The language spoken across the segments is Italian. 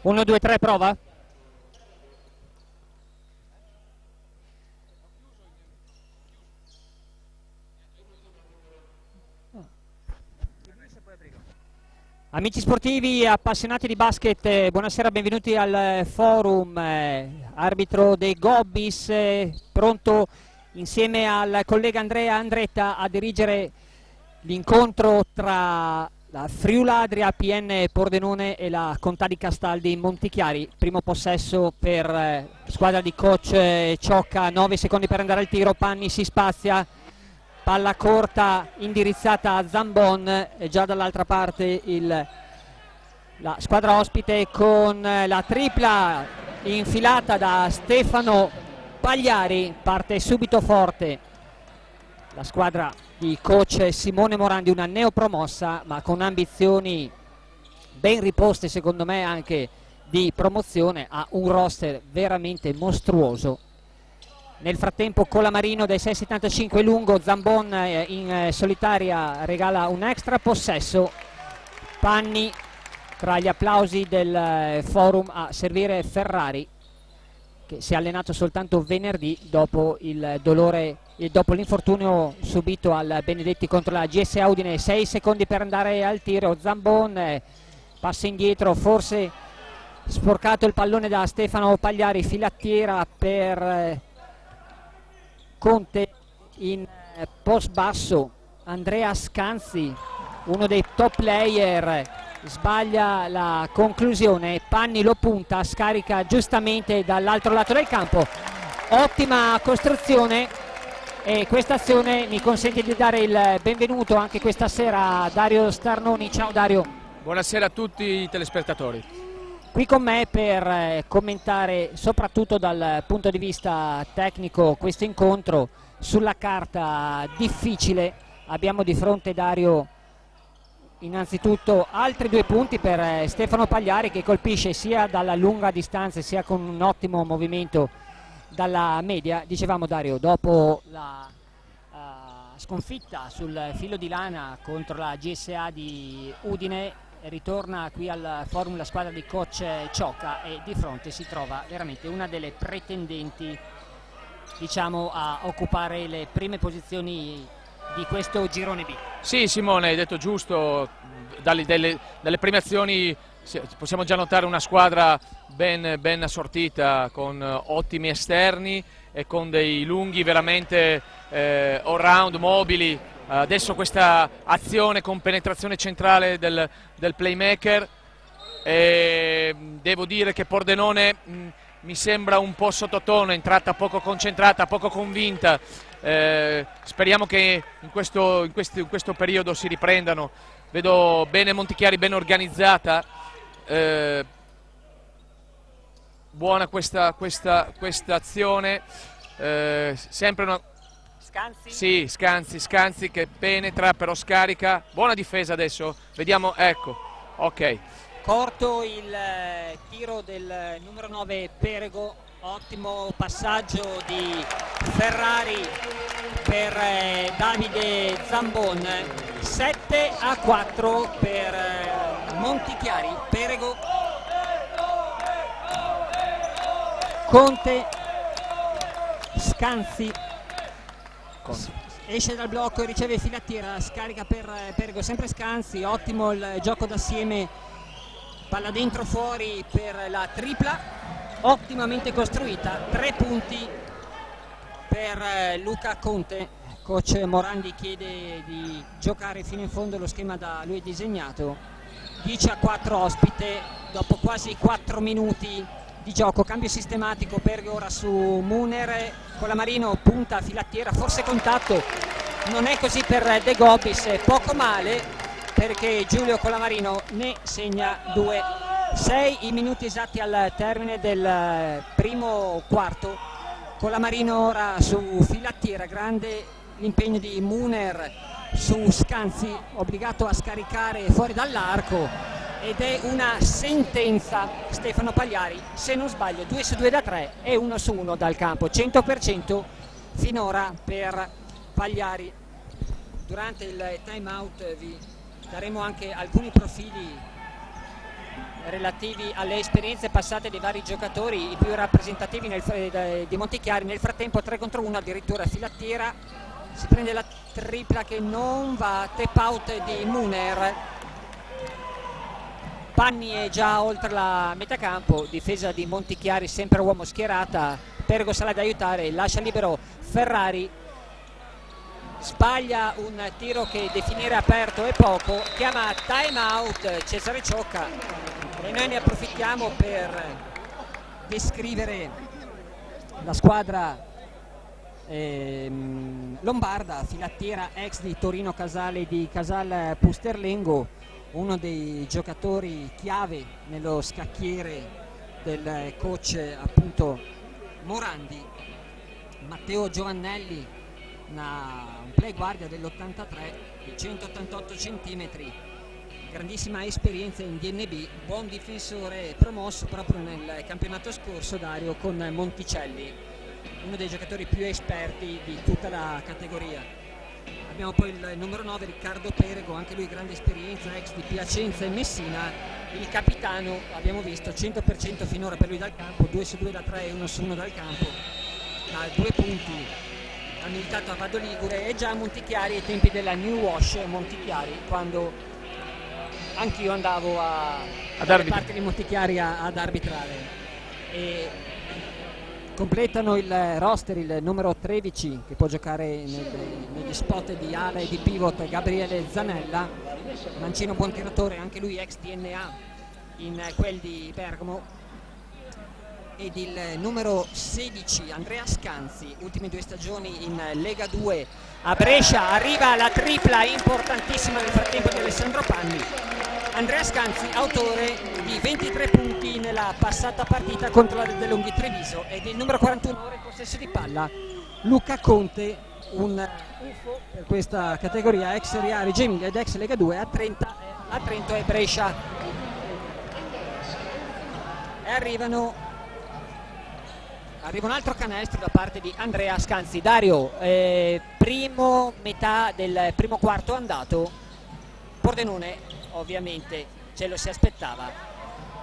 1, 2, 3, prova. Amici sportivi, appassionati di basket, buonasera, benvenuti al forum. Arbitro De Gobbis, pronto insieme al collega Andrea Andretta a dirigere l'incontro tra la Friuladria PN Pordenone e la Contà di Castaldi Montichiari. Primo possesso per la squadra di coach Ciocca, 9 secondi per andare al tiro, Panni si spazia, palla corta indirizzata a Zambon, e già dall'altra parte la squadra ospite con la tripla infilata da Stefano Pagliari. Parte subito forte la squadra di coach Simone Morandi, una neopromossa ma con ambizioni ben riposte secondo me anche di promozione, ha un roster veramente mostruoso. Nel frattempo Colamarino dai 6,75 lungo, Zambon in solitaria regala un extra possesso, Panni tra gli applausi del forum a servire Ferrari, che si è allenato soltanto venerdì dopo il dolore e dopo l'infortunio subito al Benedetti contro la GSA Udine. 6 secondi per andare al tiro, Zambon passa indietro, forse sporcato il pallone da Stefano Pagliari, filattiera per Conte in post basso. Andrea Scanzi, uno dei top player, sbaglia la conclusione, Panni lo punta, scarica giustamente dall'altro lato del campo. Ottima costruzione, e questa azione mi consente di dare il benvenuto anche questa sera a Dario Starnoni. Ciao Dario. Buonasera a tutti i telespettatori. Qui con me per commentare soprattutto dal punto di vista tecnico questo incontro. Sulla carta difficile, abbiamo di fronte, Dario, innanzitutto altri 2 punti per Stefano Pagliari, che colpisce sia dalla lunga distanza sia con un ottimo movimento dalla media. Dicevamo, Dario, dopo la sconfitta sul filo di lana contro la GSA di Udine, ritorna qui al forum la squadra di coach Ciocca e di fronte si trova veramente una delle pretendenti, diciamo, a occupare le prime posizioni di questo girone B. Sì, Simone, hai detto giusto, dalle prime azioni possiamo già notare una squadra ben assortita, con ottimi esterni e con dei lunghi veramente all round, mobili. Adesso questa azione con penetrazione centrale del playmaker, e devo dire che Pordenone mi sembra un po' sottotono, è entrata poco concentrata, poco convinta. Speriamo che in questo periodo si riprendano. Vedo bene Montichiari, ben organizzata, buona questa azione, sempre una... Scanzi? Sì, Scanzi che penetra, però scarica. Buona difesa adesso, vediamo, ecco, ok. Corto il tiro del numero 9 Perego, ottimo passaggio di Ferrari per Davide Zambon. 7-4 per Montichiari. Perego, Conte, Scanzi. Esce dal blocco e riceve filattiera, scarica per Perego, sempre Scanzi, ottimo il gioco d'assieme, palla dentro fuori per la tripla, ottimamente costruita. 3 punti per Luca Conte. Coach Morandi chiede di giocare fino in fondo lo schema da lui disegnato. 10-4 ospite dopo quasi 4 minuti di gioco. Cambio sistematico, Perego ora su Muner, Colamarino punta, filattiera, forse contatto, non è così per De Gobbis, poco male perché Giulio Colamarino ne segna 2. 6 i minuti esatti al termine del primo quarto. Colamarino ora su filattiera, grande l'impegno di Muner su Scanzi, obbligato a scaricare fuori dall'arco, ed è una sentenza. Stefano Pagliari, se non sbaglio, 2 su 2 da 3 e 1 su 1 dal campo, 100% finora per Pagliari. Durante il time out vi daremo anche alcuni profili relativi alle esperienze passate dei vari giocatori, i più rappresentativi di Montichiari. Nel frattempo 3 contro 1, addirittura Filattiera si prende la tripla che non va, tap out di Muner. Panni è già oltre la metà campo, difesa di Montichiari sempre uomo schierata, Perego sarà ad aiutare, lascia libero Ferrari, sbaglia un tiro che definire aperto è poco, chiama time out Cesare Ciocca e noi ne approfittiamo per descrivere la squadra lombarda. Filattiera, ex di Torino Casale di Casal Pusterlengo, uno dei giocatori chiave nello scacchiere del coach appunto Morandi. Matteo Giovannelli, un play guardia dell'83 di 188 cm, grandissima esperienza in DNB, buon difensore, promosso proprio nel campionato scorso Dario con Monticelli, uno dei giocatori più esperti di tutta la categoria. Abbiamo poi il numero 9 Riccardo Perego, anche lui grande esperienza, ex di Piacenza e Messina, il capitano, abbiamo visto 100% finora per lui dal campo, 2 su 2 da 3 e 1 su 1 dal campo, da 2 punti ha militato a Vado Ligure e già a Montichiari ai tempi della New Wash Montichiari, quando anch'io andavo dalle parti di Montichiari ad arbitrare. E completano il roster il numero 13 che può giocare negli spot di ala e di pivot, Gabriele Zanella, mancino buon tiratore, anche lui ex DNA in quel di Bergamo, ed il numero 16 Andrea Scanzi, ultime 2 stagioni in Lega 2 a Brescia, arriva la tripla importantissima nel frattempo di Alessandro Panni. Andrea Scanzi, autore di 23 punti nella passata partita contro la De Longhi Treviso, ed il numero 41 ora in possesso di palla Luca Conte, un UFO per questa categoria, ex Serie A Reggio Emilia ed ex Lega 2 a Trento e Brescia. E arriva un altro canestro da parte di Andrea Scanzi. Dario, primo metà del primo quarto andato, Pordenone ovviamente ce lo si aspettava,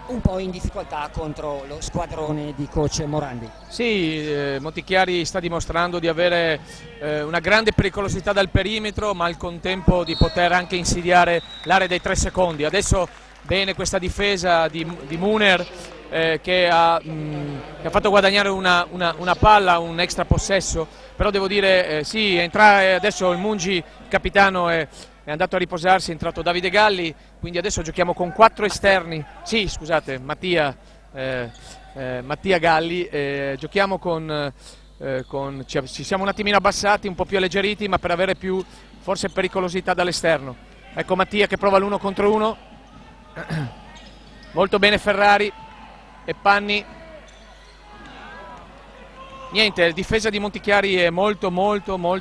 un po' in difficoltà contro lo squadrone di coach Morandi. Sì, Montichiari sta dimostrando di avere una grande pericolosità dal perimetro, ma al contempo di poter anche insidiare l'area dei 3 secondi. Adesso bene questa difesa di Muner, che ha fatto guadagnare una palla, un extra possesso, però devo dire sì, adesso il Mungi, il capitano, è andato a riposarsi, è entrato Davide Galli, quindi adesso giochiamo con 4 esterni, sì scusate, Mattia Galli, giochiamo ci siamo un attimino abbassati, un po' più alleggeriti, ma per avere più forse pericolosità dall'esterno. Ecco Mattia che prova l'1 contro 1, molto bene Ferrari e Panni. Niente, la difesa di Montichiari è molto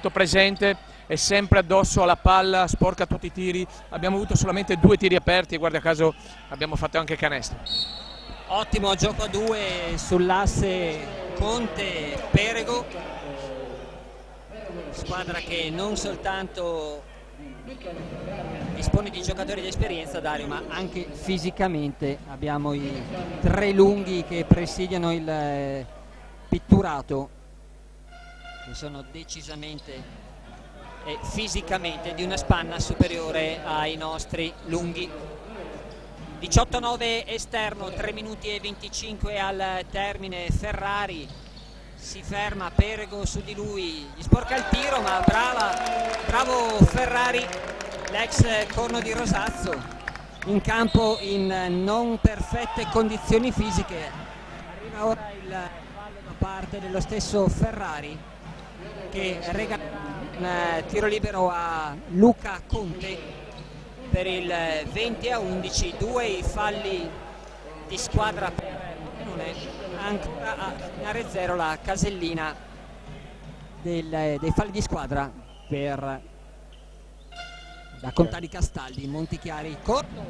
presente, è sempre addosso alla palla, sporca tutti i tiri. Abbiamo avuto solamente 2 tiri aperti e guarda caso abbiamo fatto anche canestro. Ottimo gioco a 2 sull'asse Conte-Perego, squadra che non soltanto dispone di giocatori di esperienza, Dario, ma anche fisicamente. Abbiamo i 3 lunghi che presidiano il pitturato, che sono decisamente e fisicamente di una spanna superiore ai nostri lunghi. 18-9 esterno, 3 minuti e 25 al termine. Ferrari si ferma, Perego su di lui, gli sporca il tiro, ma bravo Ferrari, l'ex corno di Rosazzo, in campo in non perfette condizioni fisiche. Arriva ora il fallo da parte dello stesso Ferrari, che regala un tiro libero a Luca Conte per il 20-11, 2 i falli di squadra per Pordenone, ancora a segnare 0 la casellina dei falli di squadra per la Conta di Castaldi. Montichiari corto,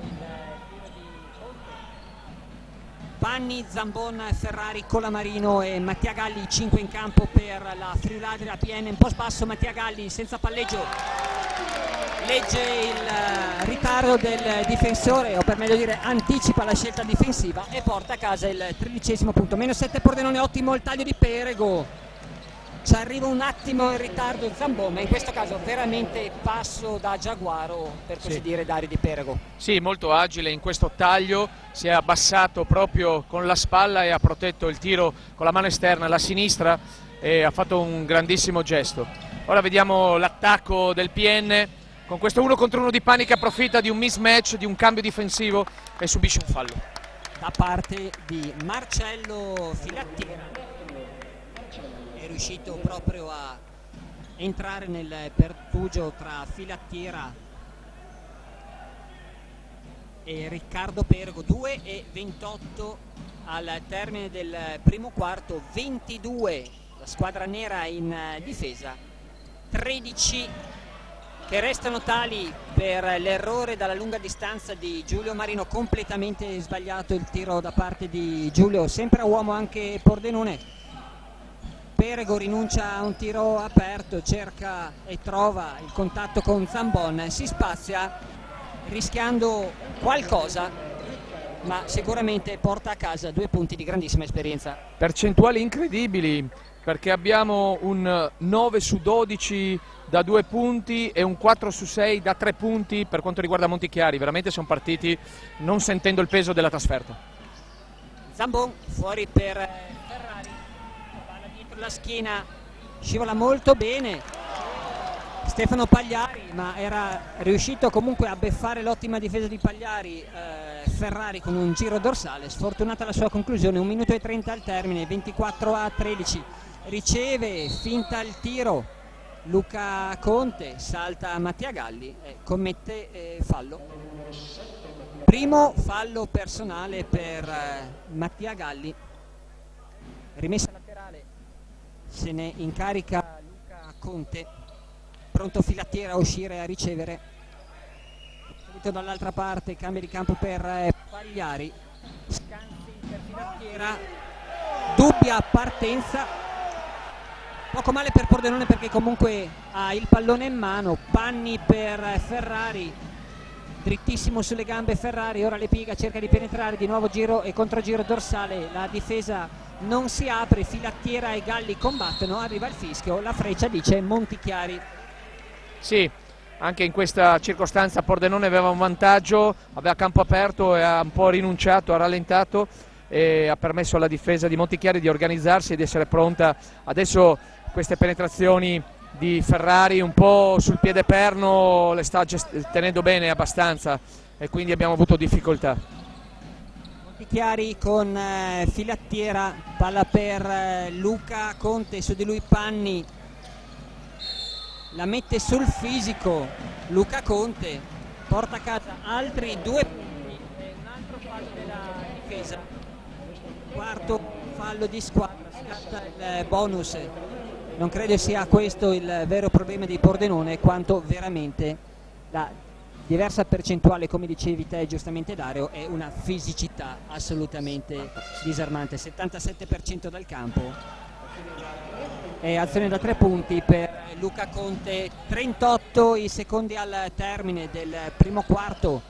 Panni, Zambon, Ferrari, Colamarino e Mattia Galli, 5 in campo per la Friuladria PN. Un po' sbasso Mattia Galli, senza palleggio, legge il ritardo del difensore, o per meglio dire anticipa la scelta difensiva e porta a casa il 13° punto. Meno 7 Pordenone, ottimo il taglio di Perego. Ci arriva un attimo in ritardo Zambon, ma in questo caso veramente passo da giaguaro, per così dire, Dario Di Perego. Sì, molto agile in questo taglio, si è abbassato proprio con la spalla e ha protetto il tiro con la mano esterna, la sinistra, e ha fatto un grandissimo gesto. Ora vediamo l'attacco del PN con questo 1 contro 1 di Pani che approfitta di un mismatch, di un cambio difensivo e subisce un fallo Da parte di Marcello Filattiera. È riuscito proprio a entrare nel pertugio tra Filattiera e Riccardo Perego. 2:28 al termine del primo quarto, 22 la squadra nera in difesa, 13 che restano tali per l'errore dalla lunga distanza di Giulio Marino. Completamente sbagliato il tiro da parte di Giulio, sempre a uomo anche Pordenone. Perego rinuncia a un tiro aperto, cerca e trova il contatto con Zambon, si spazia rischiando qualcosa, ma sicuramente porta a casa 2 punti di grandissima esperienza. Percentuali incredibili, perché abbiamo un 9 su 12 da 2 punti e un 4 su 6 da 3 punti per quanto riguarda Montichiari. Veramente siamo partiti non sentendo il peso della trasferta. Zambon fuori per Ferrari, palla dietro la schiena, scivola molto bene Stefano Pagliari, ma era riuscito comunque a beffare l'ottima difesa di Pagliari. Ferrari con un giro dorsale, sfortunata la sua conclusione. 1 minuto e 30 al termine, 24-13. Riceve, finta il tiro Luca Conte, salta Mattia Galli e commette fallo. Primo fallo personale per Mattia Galli. Rimessa laterale, se ne incarica Luca Conte. Pronto Filattiera a uscire a ricevere. Subito dall'altra parte, cambio di campo per Pagliari. Scanzi per Filattiera. Dubbia partenza. Poco male per Pordenone perché comunque ha il pallone in mano. Panni per Ferrari. Drittissimo sulle gambe Ferrari. Ora le piega, cerca di penetrare. Di nuovo giro e controgiro dorsale. La difesa non si apre. Filattiera e Galli combattono. Arriva il fischio. La freccia dice Montichiari. Sì, anche in questa circostanza Pordenone aveva un vantaggio, aveva campo aperto e ha un po' rinunciato, ha rallentato e ha permesso alla difesa di Montichiari di organizzarsi e di essere pronta. Adesso queste penetrazioni di Ferrari un po' sul piede perno le sta tenendo bene abbastanza e quindi abbiamo avuto difficoltà. Montichiari con Filattiera, palla per Luca Conte, su di lui Panni. La mette sul fisico Luca Conte, porta a casa altri 2 punti e un altro fallo della difesa. Quarto fallo di squadra, scatta il bonus. Non credo sia questo il vero problema di Pordenone, quanto veramente la diversa percentuale, come dicevi te giustamente Dario, è una fisicità assolutamente disarmante. 77% dal campo. E azione da 3 punti per Luca Conte. 38 i secondi al termine del primo quarto.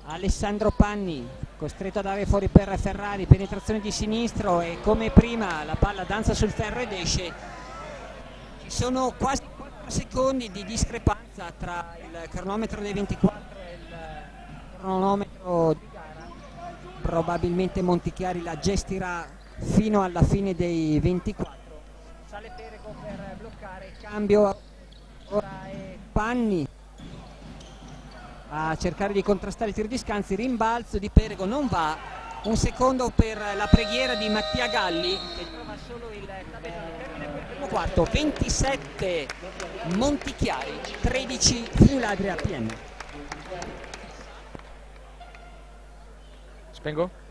Alessandro Panni costretto ad andare fuori per Ferrari, penetrazione di sinistro e come prima la palla danza sul ferro ed esce. Ci sono quasi 4 secondi di discrepanza tra il cronometro dei 24 e il cronometro di gara. Probabilmente Montichiari la gestirà fino alla fine dei 24. Sale Perego per bloccare, cambio, ora è Panni a cercare di contrastare il tiro di Scanzi, rimbalzo di Perego, non va. Un secondo per la preghiera di Mattia Galli che trova solo il tabellone. Termine per il primo quarto, 27 Montichiari, 13 Friuladria PN. Spengo?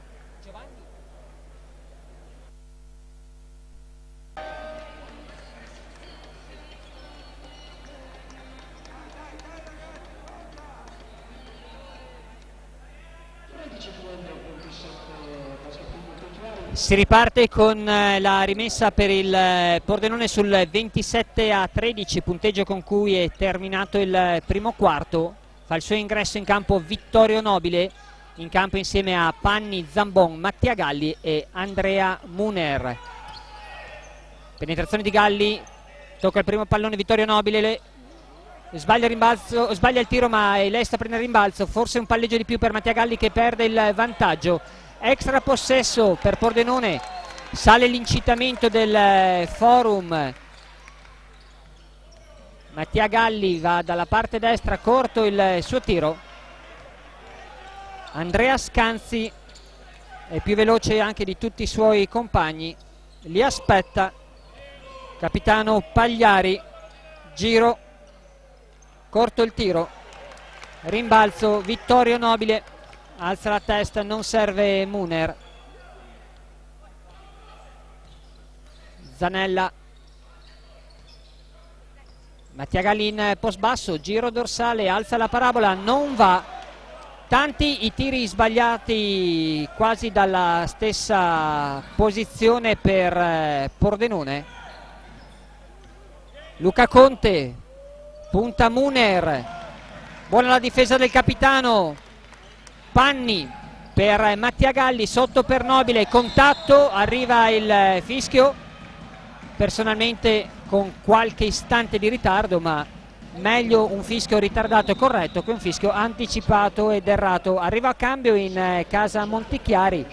Si riparte con la rimessa per il Pordenone sul 27-13, punteggio con cui è terminato il primo quarto. Fa il suo ingresso in campo Vittorio Nobile, in campo insieme a Panni, Zambon, Mattia Galli e Andrea Muner. Penetrazione di Galli, tocca il primo pallone Vittorio Nobile, sbaglia il tiro, ma lei sta prendendo il rimbalzo, forse un palleggio di più per Mattia Galli che perde il vantaggio. Extra possesso per Pordenone, sale l'incitamento del Forum. Mattia Galli va dalla parte destra, corto il suo tiro. Andrea Scanzi è più veloce anche di tutti i suoi compagni, li aspetta. Capitano Pagliari, giro, corto il tiro, rimbalzo Vittorio Nobile, alza la testa, non serve Muner. Zanella, Mattia Galli in post basso, giro dorsale, alza la parabola, non va. Tanti i tiri sbagliati quasi dalla stessa posizione per Pordenone. Luca Conte, punta Muner, buona la difesa del capitano. Panni per Mattia Galli, sotto per Nobile, contatto, arriva il fischio, personalmente con qualche istante di ritardo, ma meglio un fischio ritardato e corretto che un fischio anticipato ed errato. Arriva a cambio in casa Montichiari,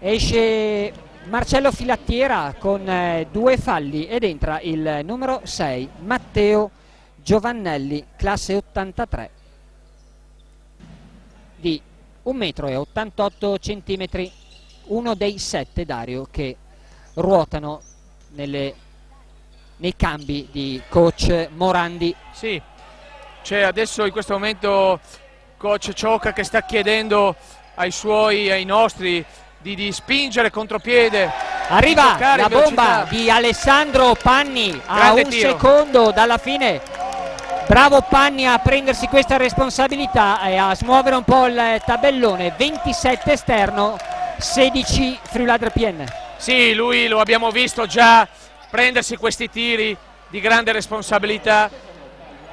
esce Marcello Filattiera con 2 falli ed entra il numero 6 Matteo Giovannelli, classe 83, di 1,88 m, uno dei 7, Dario, che ruotano nei cambi di coach Morandi. Sì, c'è adesso in questo momento coach Ciocca che sta chiedendo ai nostri di spingere contropiede. Arriva la bomba di Alessandro Panni a un secondo dalla fine. Bravo Panni a prendersi questa responsabilità e a smuovere un po' il tabellone. 27 esterno, 16 Friuladre PN. Sì, lui lo abbiamo visto già prendersi questi tiri di grande responsabilità.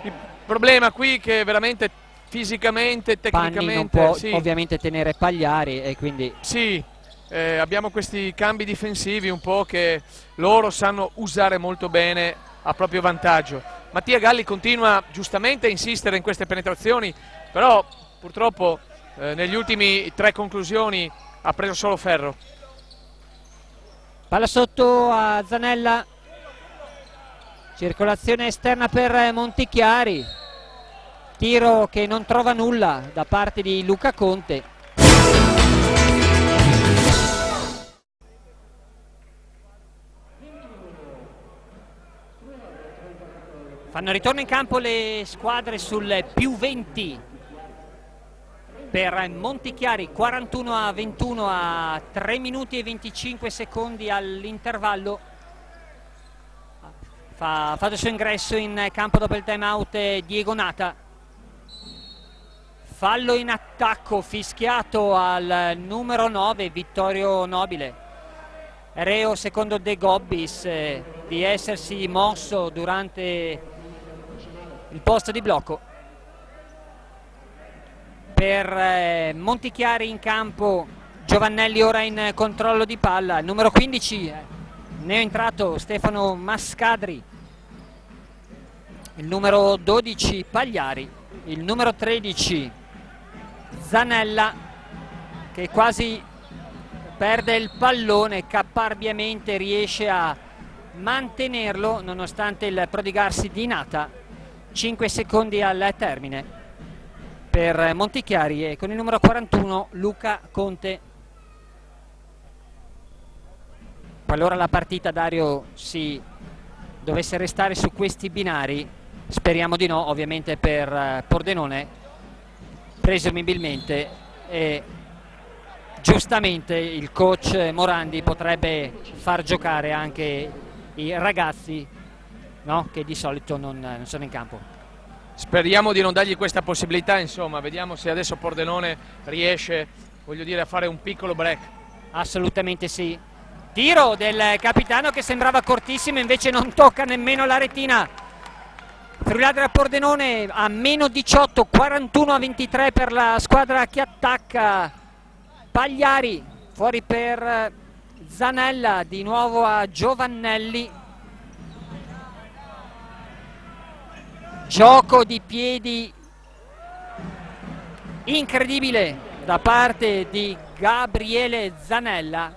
Il problema qui è che veramente fisicamente, tecnicamente Panni non può sì, ovviamente tenere Pagliari e quindi sì, abbiamo questi cambi difensivi un po' che loro sanno usare molto bene a proprio vantaggio. Mattia Galli continua giustamente a insistere in queste penetrazioni, però purtroppo negli ultimi 3 conclusioni ha preso solo ferro. Palla sotto a Zanella, circolazione esterna per Montichiari, tiro che non trova nulla da parte di Luca Conte. Fanno ritorno in campo le squadre sul più 20 per Montichiari, 41-21 a 3 minuti e 25 secondi all'intervallo. Fa il suo ingresso in campo dopo il time out Diego Nata. Fallo in attacco fischiato al numero 9 Vittorio Nobile. Reo secondo De Gobbis di essersi mosso durante il posto di blocco. Per Montichiari in campo Giovannelli ora in controllo di palla, il numero 15 ne è entrato Stefano Mascadri, il numero 12 Pagliari, il numero 13 Zanella che quasi perde il pallone, caparbiamente riesce a mantenerlo nonostante il prodigarsi di Nata. 5 secondi al termine per Montichiari e con il numero 41 Luca Conte. Qualora la partita, Dario, si dovesse restare su questi binari, speriamo di no ovviamente per Pordenone, presumibilmente, e giustamente il coach Morandi potrebbe far giocare anche i ragazzi, no, che di solito non sono in campo. Speriamo di non dargli questa possibilità, insomma, vediamo se adesso Pordenone riesce, voglio dire, a fare un piccolo break. Assolutamente sì. Tiro del capitano che sembrava cortissimo, invece non tocca nemmeno la retina. Friuladria Pordenone a meno 18, 41-23 per la squadra che attacca. Pagliari fuori per Zanella, di nuovo a Giovannelli. Gioco di piedi incredibile da parte di Gabriele Zanella.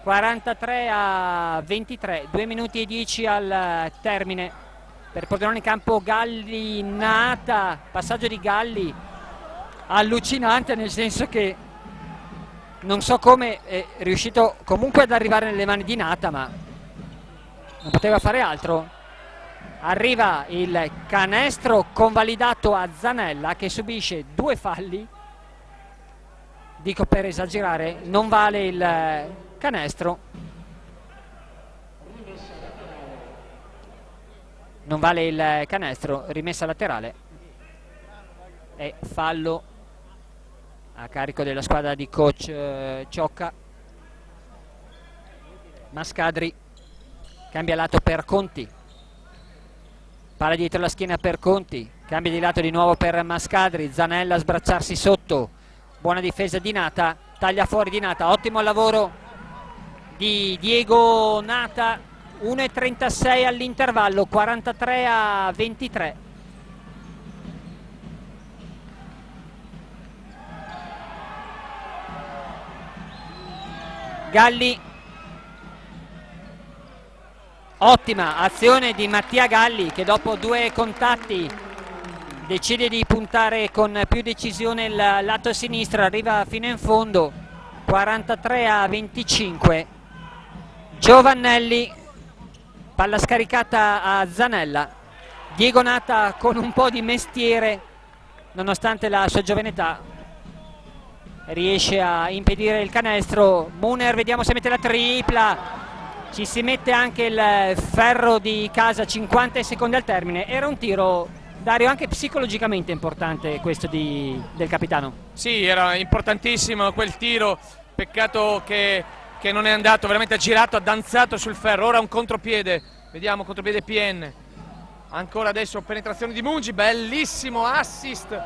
43-23, 2 minuti e 10 al termine. Per Pordenone in campo Galli Nata, passaggio di Galli allucinante, nel senso che non so come è riuscito comunque ad arrivare nelle mani di Nata, ma non poteva fare altro. Arriva il canestro convalidato a Zanella, che subisce 2 falli. Dico per esagerare, non vale il canestro. Non vale il canestro, rimessa laterale. E fallo a carico della squadra di coach Ciocca. Mascadri cambia lato per Conti. Palla dietro la schiena per Conti, cambia di lato di nuovo per Mascadri. Zanella a sbracciarsi sotto. Buona difesa di Nata, taglia fuori di Nata, ottimo lavoro di Diego Nata. 1,36 all'intervallo, 43-23. Galli, ottima azione di Mattia Galli, che dopo 2 contatti decide di puntare con più decisione il lato sinistro, arriva fino in fondo. 43-25. Giovannelli, palla scaricata a Zanella. Diego Nata con un po' di mestiere, nonostante la sua giovane età, riesce a impedire il canestro. Muner, vediamo se mette la tripla. Ci si mette anche il ferro di casa, 50 secondi al termine. Era un tiro, Dario, anche psicologicamente importante questo del capitano. Sì, era importantissimo quel tiro, peccato che non è andato, veramente ha girato, ha danzato sul ferro. Ora un contropiede, vediamo, contropiede PN. Ancora adesso penetrazione di Mungi, bellissimo assist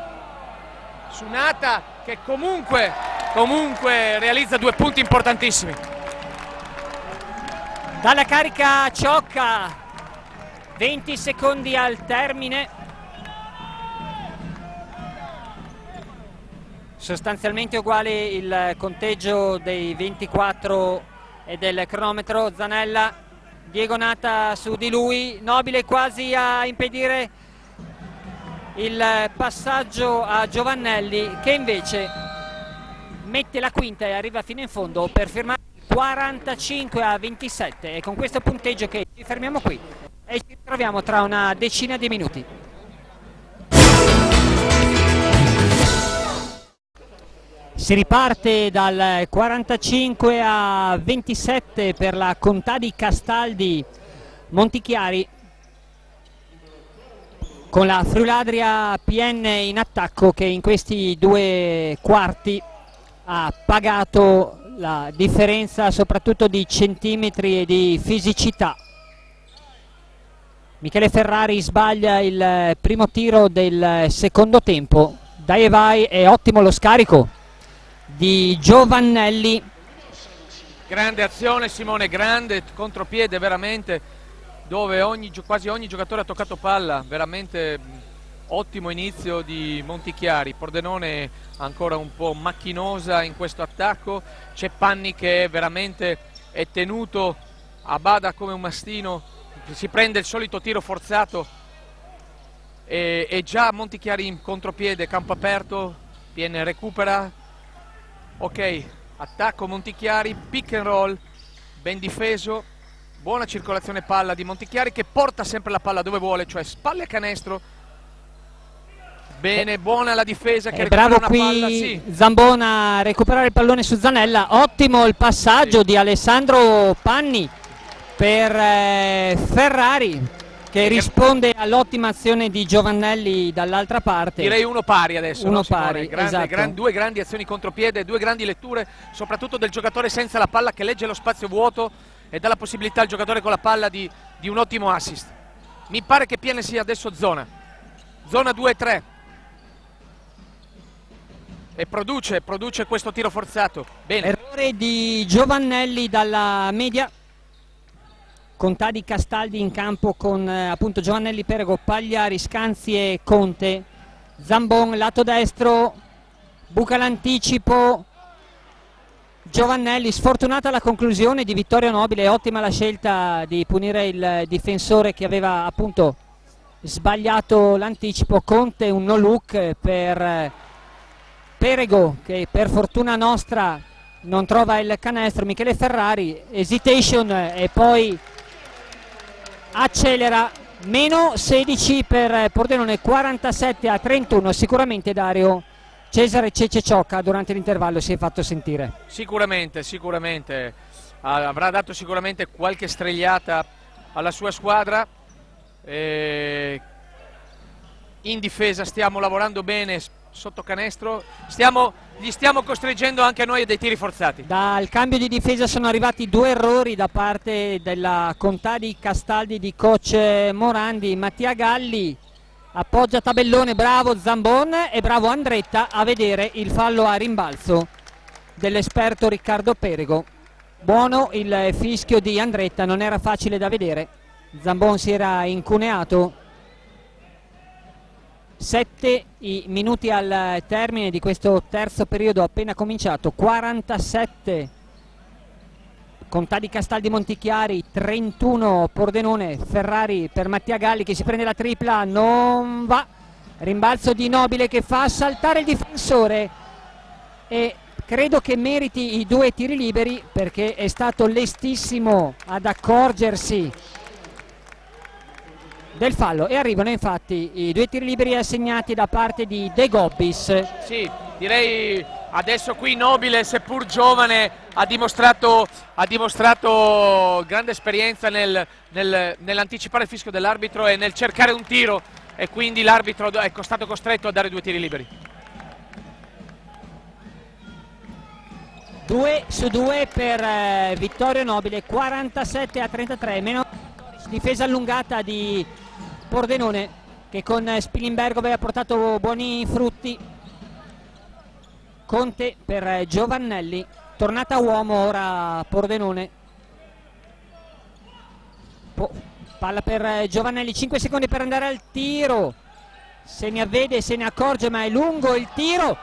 su Nata, che comunque realizza 2 punti importantissimi. Dalla carica Ciocca, 20 secondi al termine. Sostanzialmente uguale il conteggio dei 24 e del cronometro. Zanella, Diego Nata su di lui, Nobile quasi a impedire il passaggio a Giovannelli, che invece mette la quinta e arriva fino in fondo per firmare 45-27. E con questo punteggio che ci fermiamo qui e ci ritroviamo tra una decina di minuti. Si riparte dal 45-27 per la Contadi Castaldi Montichiari, con la Friuladria PN in attacco, che in questi 2 quarti ha pagato la differenza soprattutto di centimetri e di fisicità. Michele Ferrari sbaglia il primo tiro del secondo tempo. Dai e vai, è ottimo lo scarico di Giovannelli. Grande azione, Simone, grande contropiede veramente, dove quasi ogni giocatore ha toccato palla. Veramente ottimo inizio di Montichiari. Pordenone ancora un po' macchinosa in questo attacco. C'è Panni che veramente è tenuto a bada come un mastino, si prende il solito tiro forzato e già Montichiari in contropiede, campo aperto, PN recupera. Ok, attacco Montichiari, pick and roll, ben difeso, buona circolazione palla di Montichiari, che porta sempre la palla dove vuole, cioè spalle a canestro. Bene, buona la difesa che recupera bravo una qui palla, sì. Zambona a recuperare il pallone su Zanella. Ottimo il passaggio di Alessandro Panni per Ferrari. che risponde all'ottima azione di Giovannelli dall'altra parte. Direi uno pari adesso, uno no, pari, esatto. Due grandi azioni contropiede, due grandi letture, soprattutto del giocatore senza la palla che legge lo spazio vuoto e dà la possibilità al giocatore con la palla di un ottimo assist. Mi pare che Piene sia adesso zona 2-3 e produce questo tiro forzato. Bene. Errore di Giovannelli dalla media. Contadi, Castaldi in campo con appunto Giovannelli, Perego, Pagliari, Scanzi e Conte. Zambon lato destro, buca l'anticipo. Giovannelli, sfortunata la conclusione di Vittorio Nobile, ottima la scelta di punire il difensore che aveva appunto sbagliato l'anticipo. Conte un no look per Perego che per fortuna nostra non trova il canestro. Michele Ferrari, hesitation e poi accelera. Meno 16 per Pordenone, 47-31. Sicuramente Dario Cesare Cececiocca durante l'intervallo si è fatto sentire. Sicuramente avrà dato sicuramente qualche stregliata alla sua squadra. In difesa stiamo lavorando bene sotto canestro, gli stiamo costringendo anche noi a dei tiri forzati. Dal cambio di difesa sono arrivati due errori da parte della Contadi Castaldi di coach Morandi. Mattia Galli appoggia tabellone, bravo Zambon e bravo Andretta a vedere il fallo a rimbalzo dell'esperto Riccardo Perego. Buono il fischio di Andretta, non era facile da vedere, Zambon si era incuneato. 7 i minuti al termine di questo terzo periodo appena cominciato. 47 Contadi Castaldi Montichiari, 31 Pordenone. Ferrari per Mattia Galli che si prende la tripla, non va, rimbalzo di Nobile che fa saltare il difensore e credo che meriti i due tiri liberi perché è stato lestissimo ad accorgersi del fallo e arrivano infatti i due tiri liberi assegnati da parte di De Gobbis. Sì, direi adesso qui Nobile, seppur giovane, ha dimostrato grande esperienza nell'anticipare il fischio dell'arbitro e nel cercare un tiro, e quindi l'arbitro è stato costretto a dare due tiri liberi. 2 su 2 per Vittorio Nobile, 47-33, meno difesa allungata di Pordenone che con Spilimbergo aveva portato buoni frutti. Conte per Giovannelli, tornata uomo ora Pordenone. Palla per Giovannelli, 5 secondi per andare al tiro, se ne avvede, se ne accorge, ma è lungo il tiro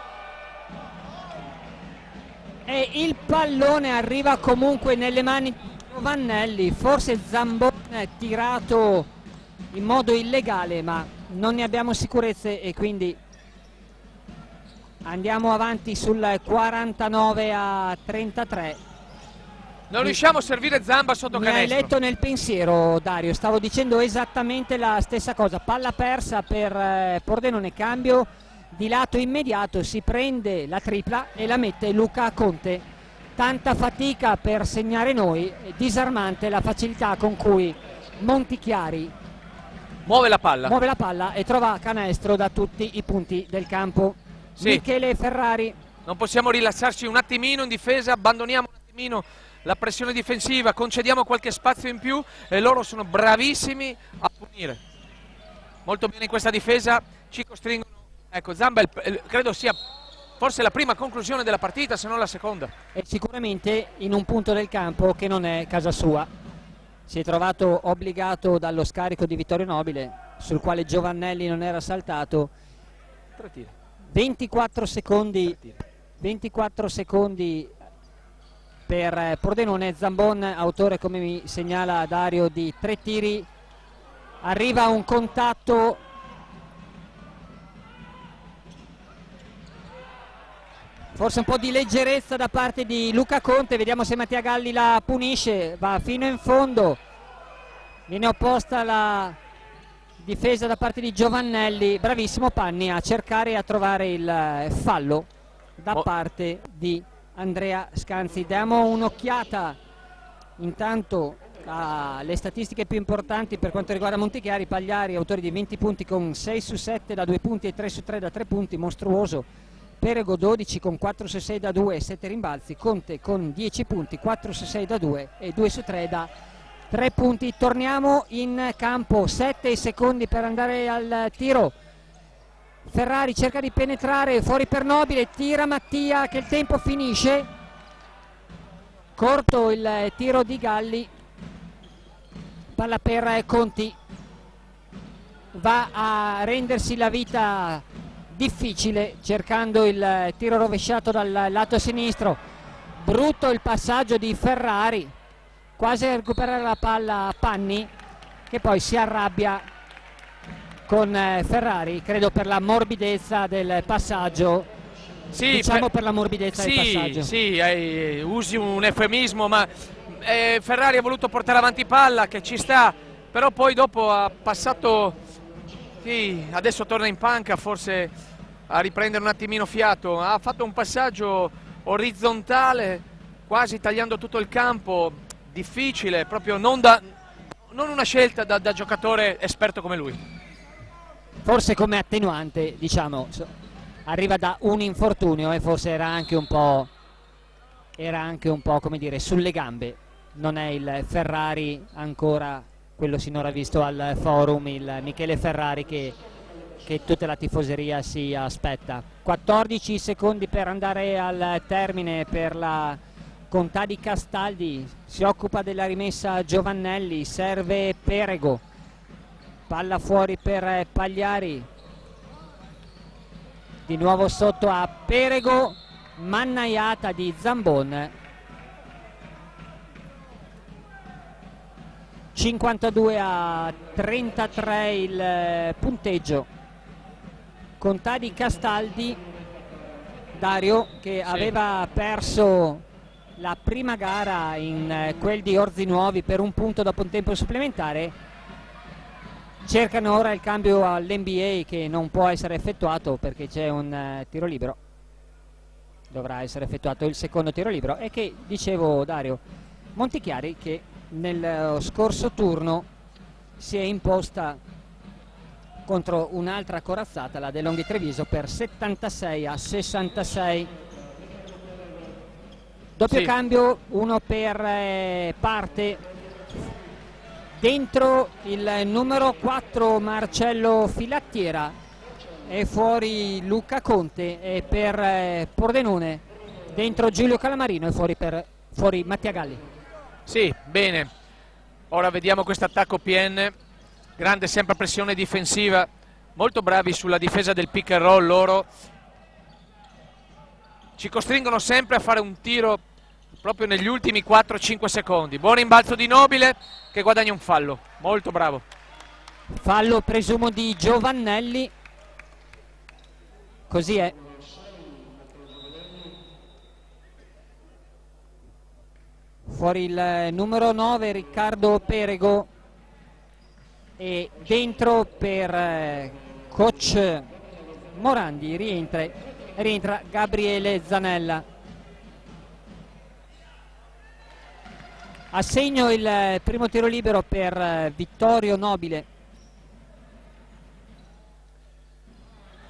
e il pallone arriva comunque nelle mani di Giovannelli. Forse Zambon tirato in modo illegale, ma non ne abbiamo sicurezze e quindi andiamo avanti sul 49-33. Non riusciamo a servire Zamba sotto canestro. Mi hai letto nel pensiero, Dario, stavo dicendo esattamente la stessa cosa. Palla persa per Pordenone, cambio di lato immediato, si prende la tripla e la mette Luca Conte. Tanta fatica per segnare noi, disarmante la facilità con cui Montichiari muove la palla e trova canestro da tutti i punti del campo. Sì. Michele Ferrari. Non possiamo rilassarci un attimino in difesa, abbandoniamo un attimino la pressione difensiva, concediamo qualche spazio in più e loro sono bravissimi a punire. Molto bene in questa difesa, ci costringono. Ecco, Zamba credo sia forse la prima conclusione della partita, se non la seconda. E sicuramente in un punto del campo che non è casa sua. Si è trovato obbligato dallo scarico di Vittorio Nobile, sul quale Giovannelli non era saltato. 24 secondi per Pordenone. Zambon, autore, come mi segnala Dario, di 3 tiri. Arriva un contatto forse un po' di leggerezza da parte di Luca Conte, vediamo se Mattia Galli la punisce, va fino in fondo, viene opposta la difesa da parte di Giovannelli, bravissimo Panni a cercare e a trovare il fallo da parte di Andrea Scanzi. Diamo un'occhiata intanto alle statistiche più importanti per quanto riguarda Montichiari. Pagliari, autore di 20 punti con 6 su 7 da 2 punti e 3 su 3 da 3 punti, mostruoso. Perego 12 con 4 su 6 da 2 e 7 rimbalzi. Conte con 10 punti, 4 su 6 da 2 e 2 su 3 da 3 punti. Torniamo in campo, 7 secondi per andare al tiro. Ferrari cerca di penetrare, fuori per Nobile, tira Mattia che il tempo finisce. Corto il tiro di Galli, palla per Conti, va a rendersi la vita difficile cercando il tiro rovesciato dal lato sinistro. Brutto il passaggio di Ferrari, quasi a recuperare la palla Panni, che poi si arrabbia con Ferrari, credo per la morbidezza del passaggio. Sì, diciamo per la morbidezza del passaggio. Sì, usi un eufemismo, ma Ferrari ha voluto portare avanti palla, che ci sta, però poi dopo ha passato, sì, adesso torna in panca forse a riprendere un attimino fiato, ha fatto un passaggio orizzontale, quasi tagliando tutto il campo, difficile, proprio non una scelta da giocatore esperto come lui. Forse come attenuante, diciamo, arriva da un infortunio e forse era anche un po', come dire, sulle gambe. Non è il Ferrari ancora quello sinora visto al Forum, il Michele Ferrari che tutta la tifoseria si aspetta. 14 secondi per andare al termine per la Contadi Castaldi, si occupa della rimessa Giovannelli, serve Perego. Palla fuori per Pagliari, di nuovo sotto a Perego, mannaiata di Zambon. 52-33 il punteggio. Contadi Castaldi, Dario, che sì, aveva perso la prima gara in quel di Orzi Nuovi per un punto dopo un tempo supplementare. Cercano ora il cambio all'NBA che non può essere effettuato perché c'è un tiro libero. Dovrà essere effettuato il secondo tiro libero. E che, dicevo Dario, Montichiari che nel scorso turno si è imposta contro un'altra corazzata, la De Longhi Treviso, per 76-66. Doppio sì, cambio, uno per parte. Dentro il numero 4 Marcello Filattiera, e fuori Luca Conte, e per Pordenone dentro Giulio Calamarino e fuori Mattia Galli. Sì, bene, ora vediamo questo attacco PN, grande sempre pressione difensiva, molto bravi sulla difesa del pick and roll loro, ci costringono sempre a fare un tiro proprio negli ultimi 4-5 secondi. Buon rimbalzo di Nobile che guadagna un fallo, molto bravo. Fallo presumo di Giovannelli, così è. Fuori il numero 9 Riccardo Perego e dentro per coach Morandi rientra Gabriele Zanella. Assegno il primo tiro libero per Vittorio Nobile.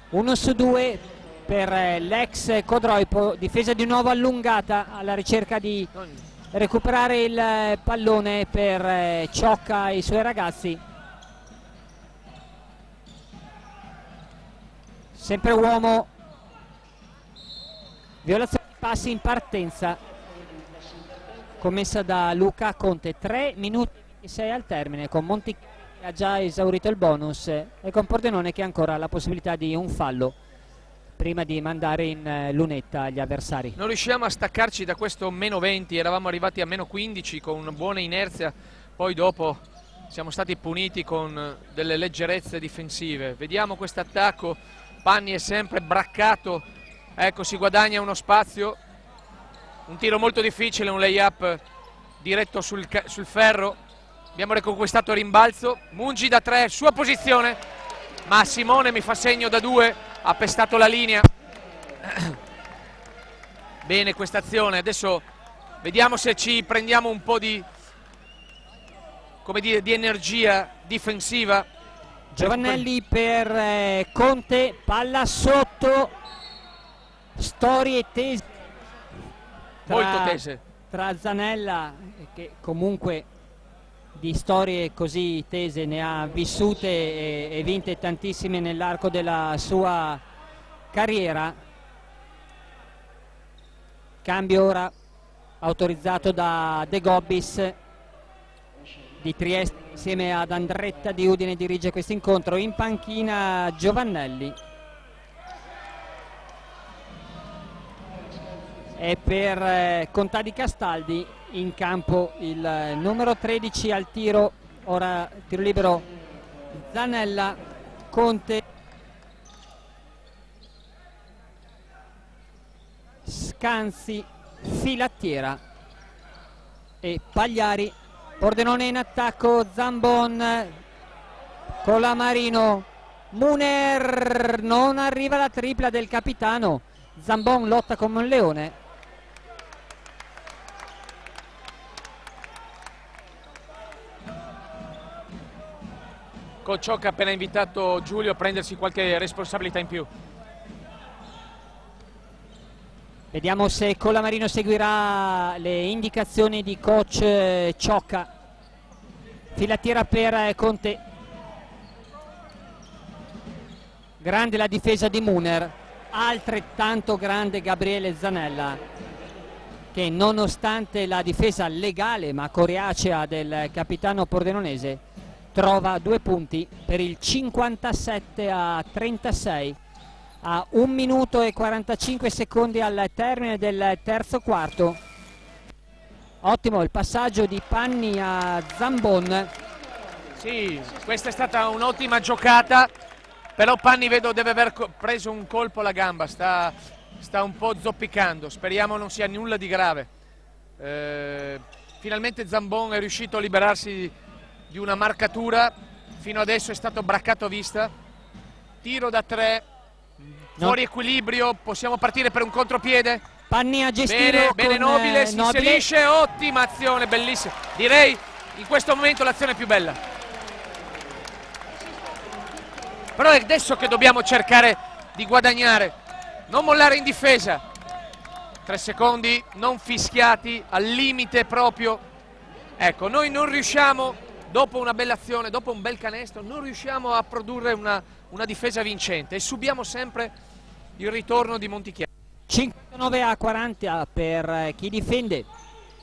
1 su 2 per l'ex Codroipo, difesa di nuovo allungata alla ricerca di recuperare il pallone per Ciocca e i suoi ragazzi. Sempre uomo, violazione di passi in partenza commessa da Luca Conte. 3 minuti e 6 al termine, con Monti che ha già esaurito il bonus e con Pordenone che ha ancora la possibilità di un fallo prima di mandare in lunetta gli avversari. Non riusciamo a staccarci da questo meno 20, eravamo arrivati a meno 15 con una buona inerzia, poi dopo siamo stati puniti con delle leggerezze difensive. Vediamo questo attacco, Panni è sempre braccato, ecco, si guadagna uno spazio. Un tiro molto difficile, un lay-up diretto sul ferro. Abbiamo riconquistato il rimbalzo. Mungi da 3, sua posizione. Ma Simone mi fa segno da 2, ha pestato la linea. Bene questa azione. Adesso vediamo se ci prendiamo un po' di come dire, di energia difensiva. Giovannelli per Conte, palla sotto, storie tese Molto tese tra Zanella, che comunque di storie così tese ne ha vissute e vinte tantissime nell'arco della sua carriera. Cambio ora autorizzato da De Gobbis di Trieste insieme ad Andretta di Udine, dirige questo incontro. In panchina Giovannelli, e per Contadi Castaldi in campo il numero 13 al tiro. Ora tiro libero Zanella, Conte, Scanzi, Filattiera e Pagliari. Pordenone in attacco, Zambon, Colamarino, Muner, non arriva la tripla del capitano. Zambon lotta come un leone. Coach Ciocca ha appena invitato Giulio a prendersi qualche responsabilità in più. Vediamo se Colamarino seguirà le indicazioni di coach Ciocca. Filattiera per Conte. Grande la difesa di Muner, altrettanto grande Gabriele Zanella, che nonostante la difesa legale ma coriacea del capitano pordenonese trova 2 punti per il 57-36 a 1 minuto e 45 secondi al termine del terzo quarto. Ottimo il passaggio di Panni a Zambon. Sì, questa è stata un'ottima giocata, però Panni vedo deve aver preso un colpo alla gamba, sta un po' zoppicando, speriamo non sia nulla di grave. Finalmente Zambon è riuscito a liberarsi di una marcatura, fino adesso è stato braccato a vista. Tiro da 3, fuori equilibrio, possiamo partire per un contropiede. Panni a gestire bene Nobile, si inserisce, ottima azione, bellissima, direi in questo momento l'azione più bella. Però è adesso che dobbiamo cercare di guadagnare, non mollare in difesa. 3 secondi non fischiati, al limite proprio. Ecco, noi non riusciamo, dopo una bella azione, dopo un bel canestro, non riusciamo a produrre una difesa vincente e subiamo sempre il ritorno di Montichiari. 59-40 per chi difende,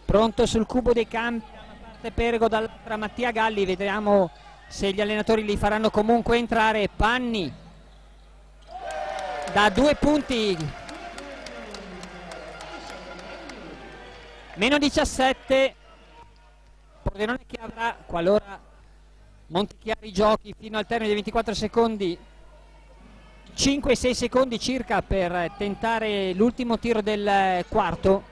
pronto sul cubo dei campi dalla parte Perego, dall'altra Mattia Galli. Vediamo se gli allenatori li faranno comunque entrare. Panni da 2 punti, meno 17. Pordenone che avrà, qualora Montichiari giochi fino al termine dei 24 secondi, 5-6 secondi circa per tentare l'ultimo tiro del quarto.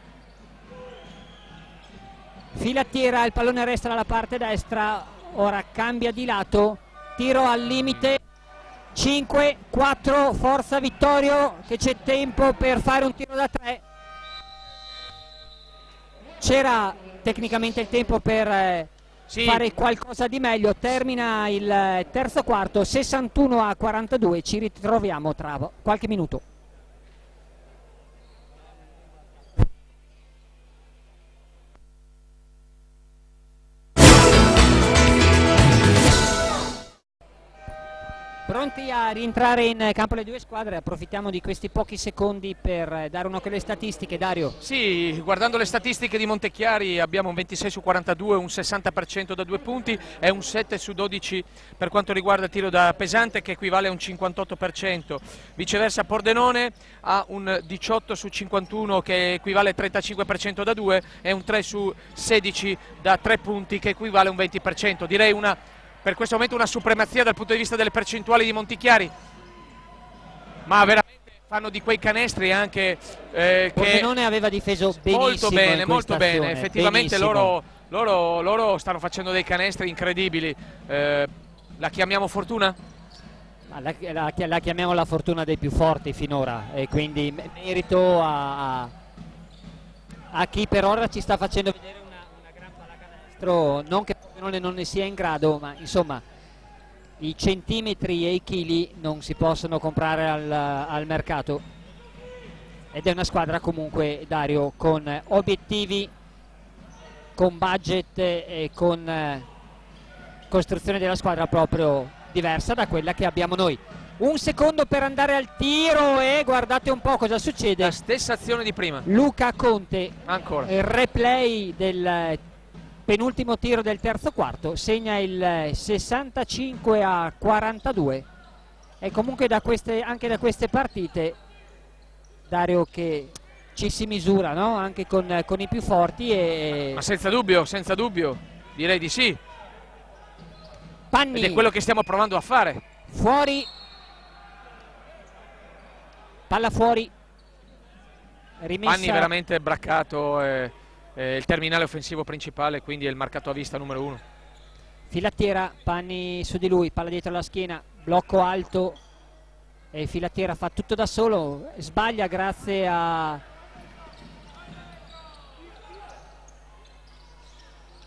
Filattiera, il pallone resta dalla parte destra, ora cambia di lato, tiro al limite, 5-4, forza Vittorio, che c'è tempo per fare un tiro da 3. C'era tecnicamente il tempo per fare qualcosa di meglio. Termina il terzo quarto, 61-42, ci ritroviamo tra qualche minuto. Pronti a rientrare in campo le due squadre? Approfittiamo di questi pochi secondi per dare un'occhio alle statistiche. Dario? Sì, guardando le statistiche di Montichiari abbiamo un 26 su 42, un 60% da 2 punti e un 7 su 12 per quanto riguarda il tiro da pesante, che equivale a un 58%. Viceversa Pordenone ha un 18 su 51 che equivale a 35% da 2 e un 3 su 16 da 3 punti che equivale a un 20%. Direi per questo momento una supremazia dal punto di vista delle percentuali di Montichiari, ma veramente fanno di quei canestri anche Pordenone aveva difeso benissimo, molto bene, effettivamente loro stanno facendo dei canestri incredibili. La chiamiamo fortuna? La chiamiamo la fortuna dei più forti finora, e quindi merito a chi per ora ci sta facendo vedere una gran pallacanestro, non che Pordenone non ne sia in grado, ma insomma i centimetri e i chili non si possono comprare al mercato, ed è una squadra comunque, Dario, con obiettivi, con budget e con costruzione della squadra proprio diversa da quella che abbiamo noi. Un secondo per andare al tiro e guardate un po' cosa succede. La stessa azione di prima. Luca Conte, Ancora. il replay del penultimo tiro del terzo quarto, segna il 65-42. E comunque anche da queste partite, Dario, che ci si misura, no? Anche con i più forti. Ma senza dubbio, direi di sì. Panni, ed è quello che stiamo provando a fare. Fuori, palla fuori, rimessa. Panni veramente braccato, il terminale offensivo principale, quindi è il marcato a vista numero 1. Filattiera, Panni su di lui, palla dietro la schiena, blocco alto e Filattiera fa tutto da solo, sbaglia grazie a...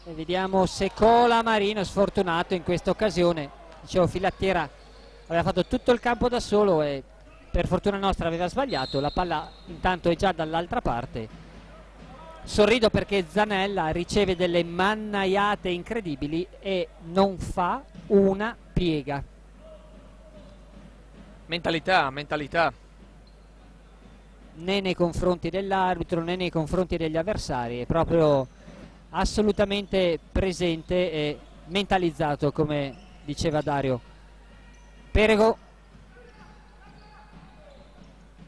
E vediamo se Colamarino, sfortunato in questa occasione. Dicevo, Filattiera aveva fatto tutto il campo da solo e per fortuna nostra aveva sbagliato. La palla intanto è già dall'altra parte. Sorrido perché Zanella riceve delle mannaiate incredibili e non fa una piega. Mentalità. Né nei confronti dell'arbitro né nei confronti degli avversari, è proprio assolutamente presente e mentalizzato, come diceva Dario. Perego,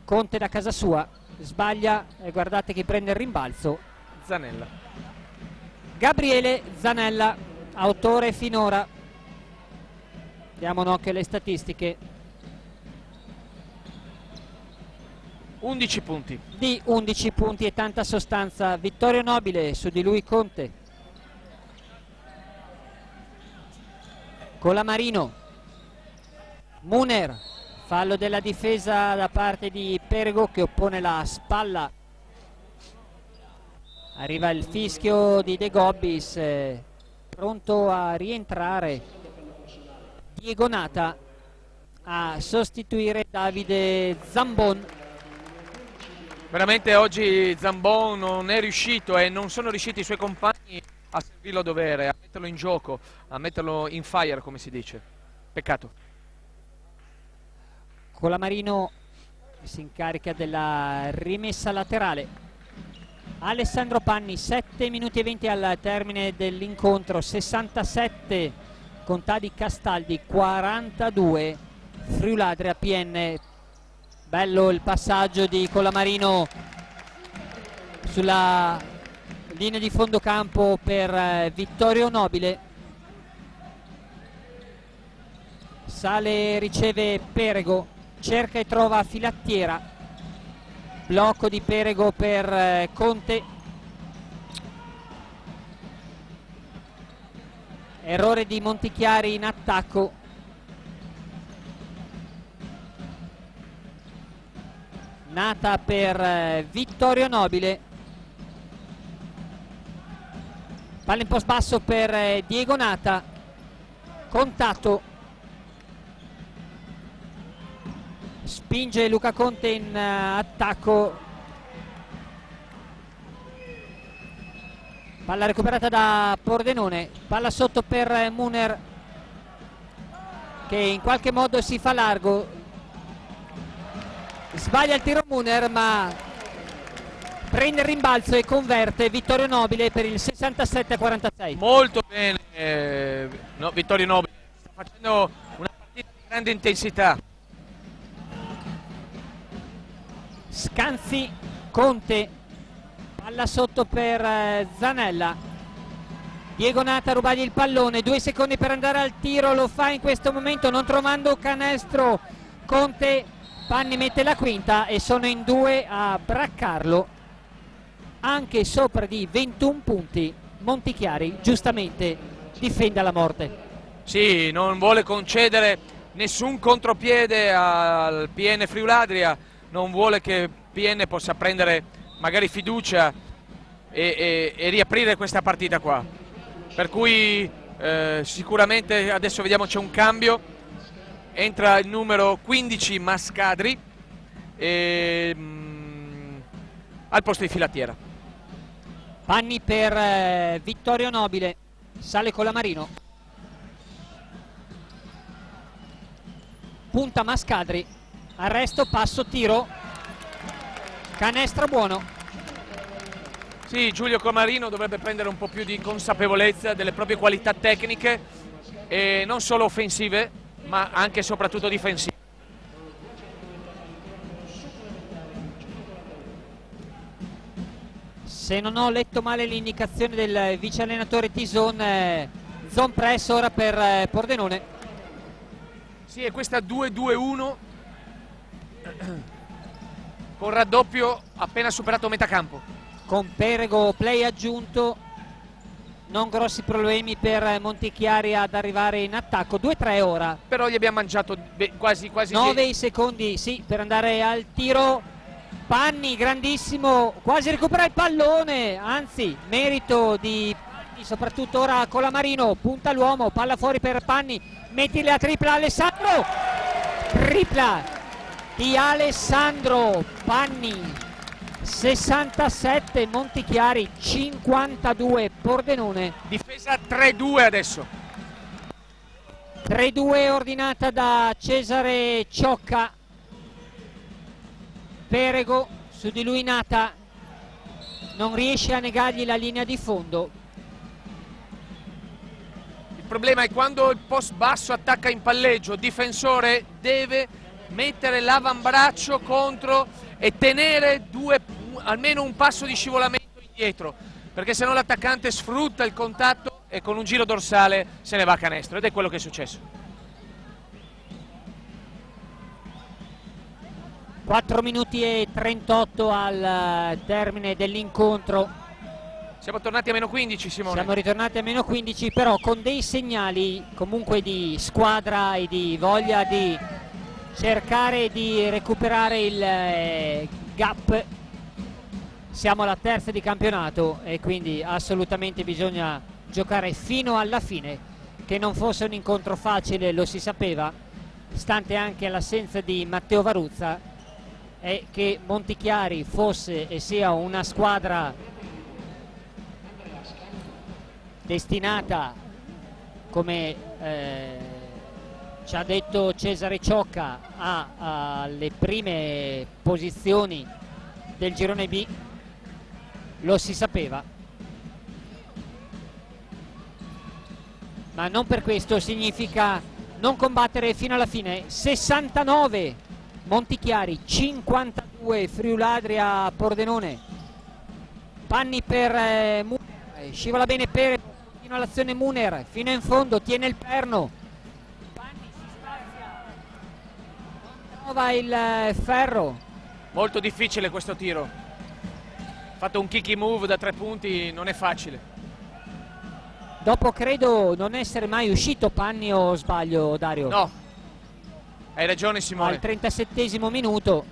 Conte da casa sua, sbaglia e guardate chi prende il rimbalzo. Zanella. Gabriele Zanella, autore finora, diamo un occhio alle statistiche, 11 punti. Di 11 punti e tanta sostanza. Vittorio Nobile, su di lui Conte. Colamarino, Muner, fallo della difesa da parte di Perego che oppone la spalla. Arriva il fischio di De Gobbis, pronto a rientrare Diego Nata a sostituire Davide Zambon. Veramente oggi Zambon non è riuscito e non sono riusciti i suoi compagni a servirlo a dovere, a metterlo in gioco, a metterlo in fire, come si dice. Peccato. Colamarino si incarica della rimessa laterale. Alessandro Panni, 7 minuti e 20 al termine dell'incontro, 67 Contadi Castaldi, 42 Friuladria PN. Bello il passaggio di Colamarino sulla linea di fondo campo per Vittorio Nobile. Sale, riceve Perego, cerca e trova Filattiera, blocco di Perego per Conte, errore di Montichiari in attacco. Nata per Vittorio Nobile, palla in post basso per Diego Nata, contatto, spinge Luca Conte in attacco, palla recuperata da Pordenone, palla sotto per Muner che in qualche modo si fa largo. Sbaglia il tiro Muner, ma prende il rimbalzo e converte Vittorio Nobile per il 67-46. Molto bene Vittorio Nobile, sta facendo una partita di grande intensità. Scanzi, Conte, palla sotto per Zanella. Diego Nata a rubargli il pallone, 2 secondi per andare al tiro, lo fa in questo momento non trovando canestro Conte. Panni mette la quinta e sono in 2 a braccarlo, anche sopra di 21 punti. Montichiari giustamente difende alla morte. Sì, non vuole concedere nessun contropiede al PN Friuladria, non vuole che PN possa prendere magari fiducia e riaprire questa partita qua. Per cui Sicuramente adesso vediamo, c'è un cambio, entra il numero 15 Mascadri al posto di Filattiera. Panni per Vittorio Nobile, sale Colamarino, punta Mascadri, arresto, passo, tiro, canestro buono. Sì, Giulio Colamarino dovrebbe prendere un po' più di consapevolezza delle proprie qualità tecniche, e non solo offensive ma anche e soprattutto difensive. Se non ho letto male l'indicazione del vice allenatore Tison, zone press ora per Pordenone. Sì, e questa 2-2-1 con raddoppio appena superato metà campo. Con Perego play aggiunto, non grossi problemi per Montichiari ad arrivare in attacco. 2-3 ora. Però gli abbiamo mangiato quasi 9 i secondi, sì, per andare al tiro. Panni, grandissimo, quasi recupera il pallone, anzi, merito di Panni, soprattutto ora Colamarino, punta l'uomo, palla fuori per Panni, metti la tripla Alessandro, tripla di Alessandro Panni. 67 Montichiari, 52 Pordenone. Difesa 3-2 adesso. 3-2 ordinata da Cesare Ciocca. Perego, su di lui Nata, non riesce a negargli la linea di fondo. Il problema è quando il post basso attacca in palleggio, il difensore deve mettere l'avambraccio contro e tenere almeno un passo di scivolamento indietro, perché sennò l'attaccante sfrutta il contatto e con un giro dorsale se ne va a canestro, ed è quello che è successo. 4 minuti e 38 al termine dell'incontro. Siamo tornati a meno 15, Simone. Siamo ritornati a meno 15, però con dei segnali comunque di squadra e di voglia di cercare di recuperare il gap. Siamo alla terza di campionato e quindi assolutamente bisogna giocare fino alla fine. Che non fosse un incontro facile lo si sapeva, stante anche l'assenza di Matteo Varuzza, e che Montichiari fosse e sia una squadra destinata, come ci ha detto Cesare Ciocca, alle prime posizioni del girone B, lo si sapeva, ma non per questo significa non combattere fino alla fine. 69 Montichiari, 52 Friuladria Pordenone. Panni per Muner, scivola bene per fino all'azione Muner, fino in fondo, tiene il perno. Panni si spazia, non trova il ferro. Molto difficile questo tiro. Ha fatto un kicky move da 3 punti, non è facile. Dopo credo non essere mai uscito Panni, o sbaglio, Dario? No, hai ragione Simone. Al 37esimo minuto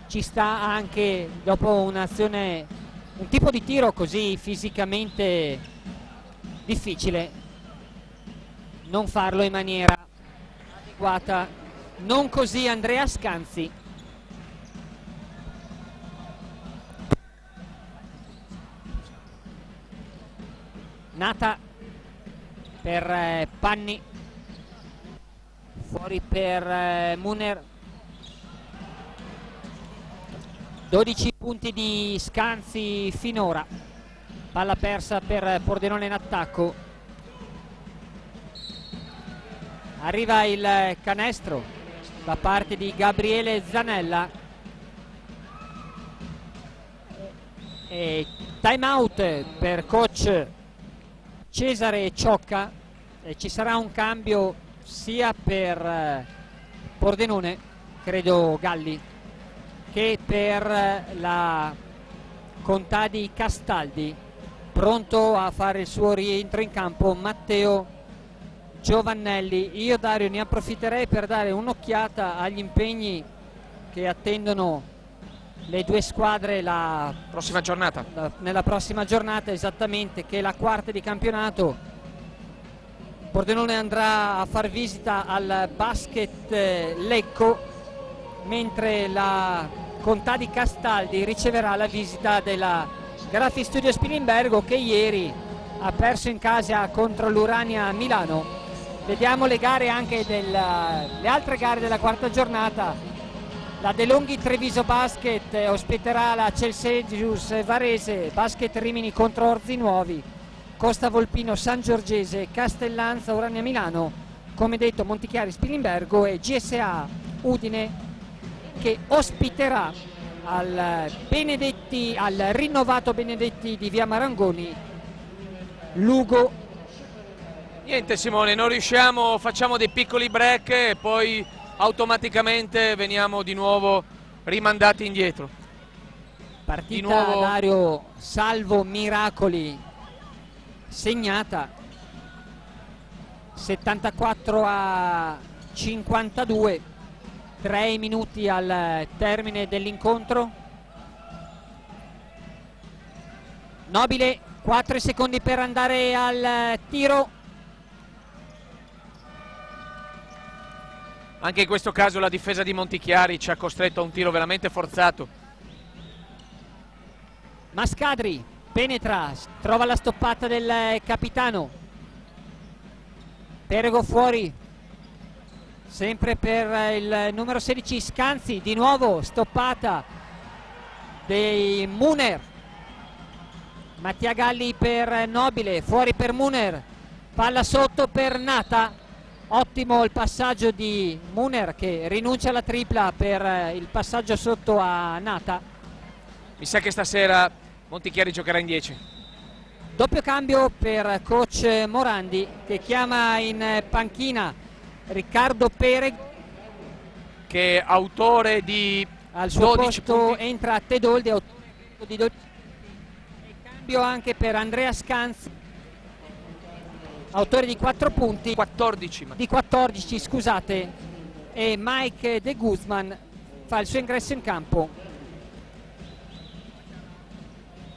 ci sta anche, dopo un'azione, un tipo di tiro così fisicamente difficile, non farlo in maniera adeguata. Non così Andrea Scanzi. Nata per Panni, fuori per Muner. 12 punti di Scanzi finora, palla persa per Pordenone in attacco. Arriva il canestro da parte di Gabriele Zanella e time out per coach Cesare Ciocca, e ci sarà un cambio sia per Pordenone, credo Galli, che per la Contadi Castaldi. Pronto a fare il suo rientro in campo Matteo Giovannelli. Io, Dario, ne approfitterei per dare un'occhiata agli impegni che attendono le due squadre prossima giornata. nella prossima giornata, esattamente, che è la quarta di campionato. Pordenone andrà a far visita al Basket Lecco, mentre la Contadi Castaldi riceverà la visita della Graphic Studio Spilimbergo, che ieri ha perso in casa contro l'Urania Milano. Vediamo le gare anche le altre gare della quarta giornata. La De Longhi Treviso Basket ospiterà la Celsius Varese, Basket Rimini contro Orzi Nuovi, Costa Volpino San Giorgese, Castellanza Urania Milano, come detto Montichiari Spilimbergo, e GSA Udine, che ospiterà al rinnovato Benedetti di via Marangoni Lugo. Niente Simone, non riusciamo, facciamo dei piccoli break e poi automaticamente veniamo di nuovo rimandati indietro. Partita Di nuovo Dario salvo miracoli segnata 74-52, 3 minuti al termine dell'incontro. Nobile, 4 secondi per andare al tiro. Anche in questo caso la difesa di Montichiari ci ha costretto a un tiro veramente forzato. Mascadri penetra, trova la stoppata del capitano. Perego fuori, sempre per il numero 16 Scanzi, di nuovo stoppata dei Muner. Mattia Galli per Nobile, fuori per Muner, palla sotto per Nata. Ottimo il passaggio di Muner, che rinuncia alla tripla per il passaggio sotto a Nata. Mi sa che stasera Montichiari giocherà in 10. Doppio cambio per coach Morandi, che chiama in panchina Riccardo Pereg, che è autore di al suo 12 posto punti. entra Tedoldi, autore di 12 punti. E cambio anche per Andrea Scanzi, autore di 4 punti, 14. di 14 scusate, e Mike De Guzman fa il suo ingresso in campo.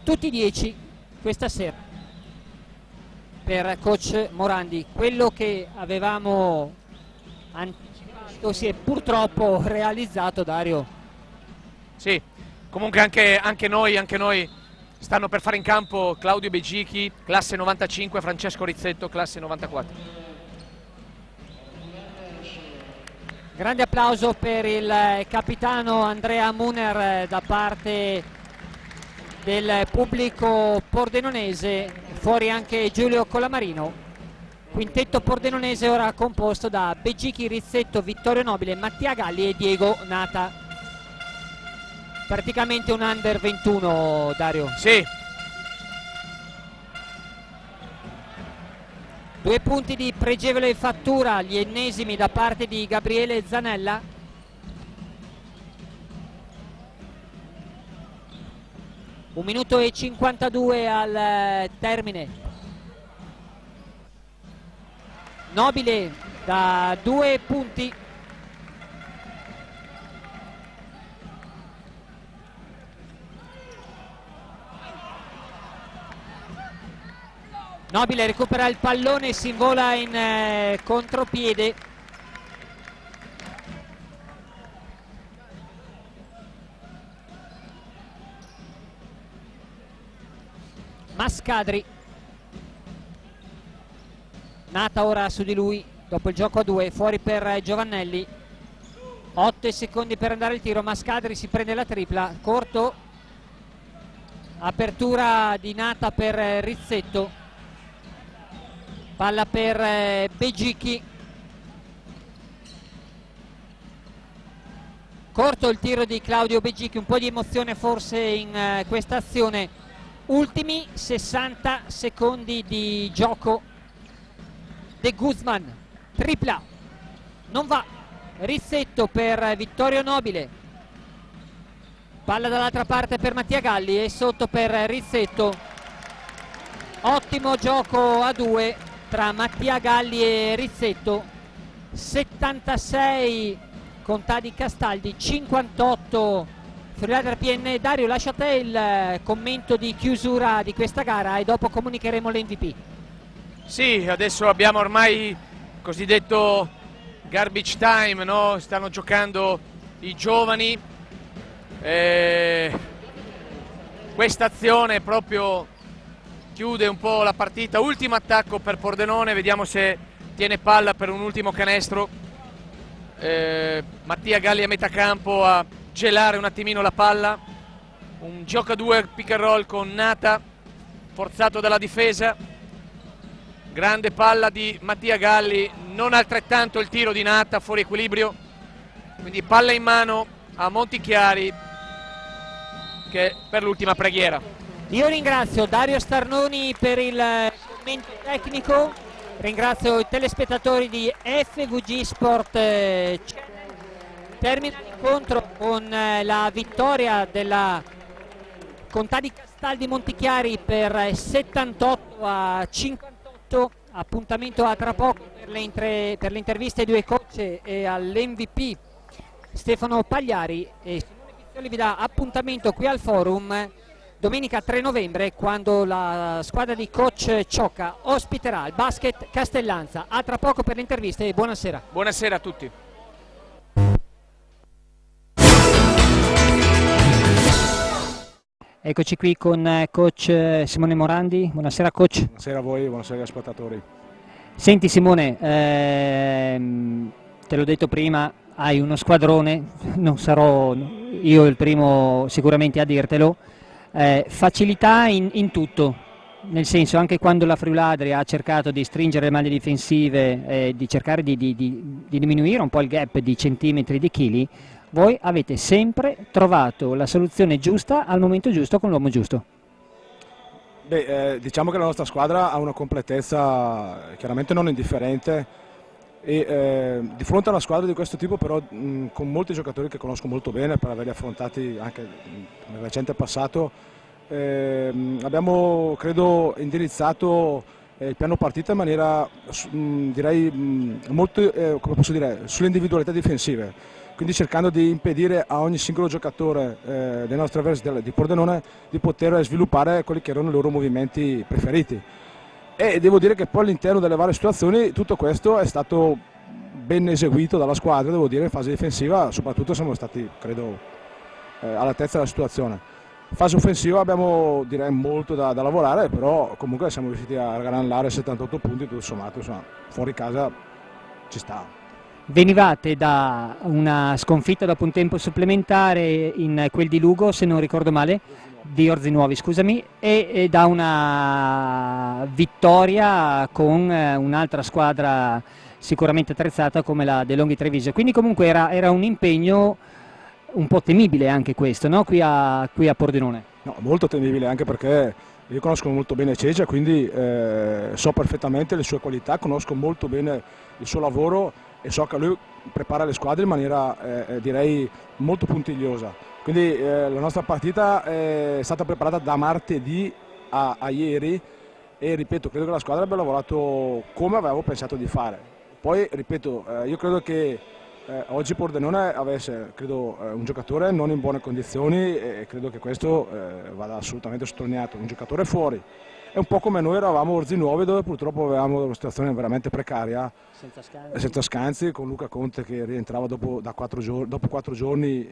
Tutti 10 questa sera per coach Morandi. Quello che avevamo anticipato si è purtroppo realizzato, Dario. Sì, comunque anche noi stanno per fare in campo Claudio Begichi, classe 95, Francesco Rizzetto, classe 94. Grande applauso per il capitano Andrea Muner da parte del pubblico pordenonese, fuori anche Giulio Colamarino. Quintetto pordenonese ora composto da Begichi, Rizzetto, Vittorio Nobile, Mattia Galli e Diego Nata. Praticamente un under 21, Dario. Sì. 2 punti di pregevole fattura, gli ennesimi da parte di Gabriele Zanella. 1 minuto e 52 al termine. Nobile da 2 punti. Nobile recupera il pallone e si invola in contropiede. Mascadri. Nata ora su di lui dopo il gioco a 2, fuori per Giovannelli. 8 secondi per andare al tiro. Mascadri si prende la tripla, corto, apertura di Nata per Rizzetto, palla per Begichi, corto il tiro di Claudio Begichi. Un po' di emozione forse in questa azione. Ultimi 60 secondi di gioco. De Guzman, tripla, non va. Rizzetto per Vittorio Nobile, palla dall'altra parte per Mattia Galli e sotto per Rizzetto. Ottimo gioco a 2 tra Mattia Galli e Rizzetto. 76 Contadi Castaldi, 58 Friulana PN. Dario, lascia a te il commento di chiusura di questa gara e dopo comunicheremo l'MVP. Sì, adesso abbiamo ormai il cosiddetto garbage time, no? Stanno giocando i giovani. Questa azione proprio chiude un po' la partita. Ultimo attacco per Pordenone, vediamo se tiene palla per un ultimo canestro. Mattia Galli a metà campo a gelare un attimino la palla. Un gioco a due pick and roll con Nata, forzato dalla difesa. Grande palla di Mattia Galli, non altrettanto il tiro di Nata, fuori equilibrio. Quindi palla in mano a Montichiari che per l'ultima preghiera. Io ringrazio Dario Starnoni per il commento tecnico, ringrazio i telespettatori di FVG Sport Channel. Termina l'incontro con la vittoria della Contadi Castaldi Montichiari per 78-58. Appuntamento a tra poco per le interviste ai due coach e all'MVP Stefano Pagliari, e Simone Pizzoli vi dà appuntamento qui al Forum domenica 3 novembre quando la squadra di coach Ciocca ospiterà il Basket Castellanza. A tra poco per le interviste e buonasera. Buonasera a tutti. Eccoci qui con coach Simone Morandi. Buonasera coach. Buonasera a voi, buonasera agli spettatori. Senti Simone, te l'ho detto prima, hai uno squadrone, non sarò io il primo sicuramente a dirtelo, facilità in tutto, nel senso anche quando la Friuladria ha cercato di stringere le maglie difensive, di cercare di diminuire un po' il gap di centimetri di chili, voi avete sempre trovato la soluzione giusta al momento giusto con l'uomo giusto. Diciamo che la nostra squadra ha una completezza chiaramente non indifferente e di fronte a una squadra di questo tipo però con molti giocatori che conosco molto bene per averli affrontati anche nel recente passato, abbiamo credo indirizzato il piano partita in maniera direi molto come posso dire, sulle individualità difensive. Quindi cercando di impedire a ogni singolo giocatore dei nostri avversari di Pordenone di poter sviluppare quelli che erano i loro movimenti preferiti. E devo dire che poi all'interno delle varie situazioni tutto questo è stato ben eseguito dalla squadra, devo dire in fase difensiva soprattutto siamo stati credo all'altezza della situazione. In fase offensiva abbiamo direi molto da lavorare, però comunque siamo riusciti a raggranellare 78 punti, tutto sommato insomma, fuori casa ci sta. Venivate da una sconfitta dopo un tempo supplementare in quel di Lugo, se non ricordo male, di Orzinuovi, scusami, e da una vittoria con un'altra squadra sicuramente attrezzata come la De Longhi Treviso. Quindi comunque era un impegno un po' temibile anche questo, no? Qui a Pordenone. No, molto temibile anche perché io conosco molto bene Cegia, quindi so perfettamente le sue qualità, conosco molto bene il suo lavoro e so che lui prepara le squadre in maniera direi molto puntigliosa. Quindi la nostra partita è stata preparata da martedì a ieri e ripeto, credo che la squadra abbia lavorato come avevo pensato di fare. Poi ripeto, io credo che oggi Pordenone avesse un giocatore non in buone condizioni e credo che questo vada assolutamente sottolineato. Un giocatore fuori. È un po' come noi eravamo a Orzinuovi dove purtroppo avevamo una situazione veramente precaria, senza Scanzi, con Luca Conte che rientrava dopo 4 giorni,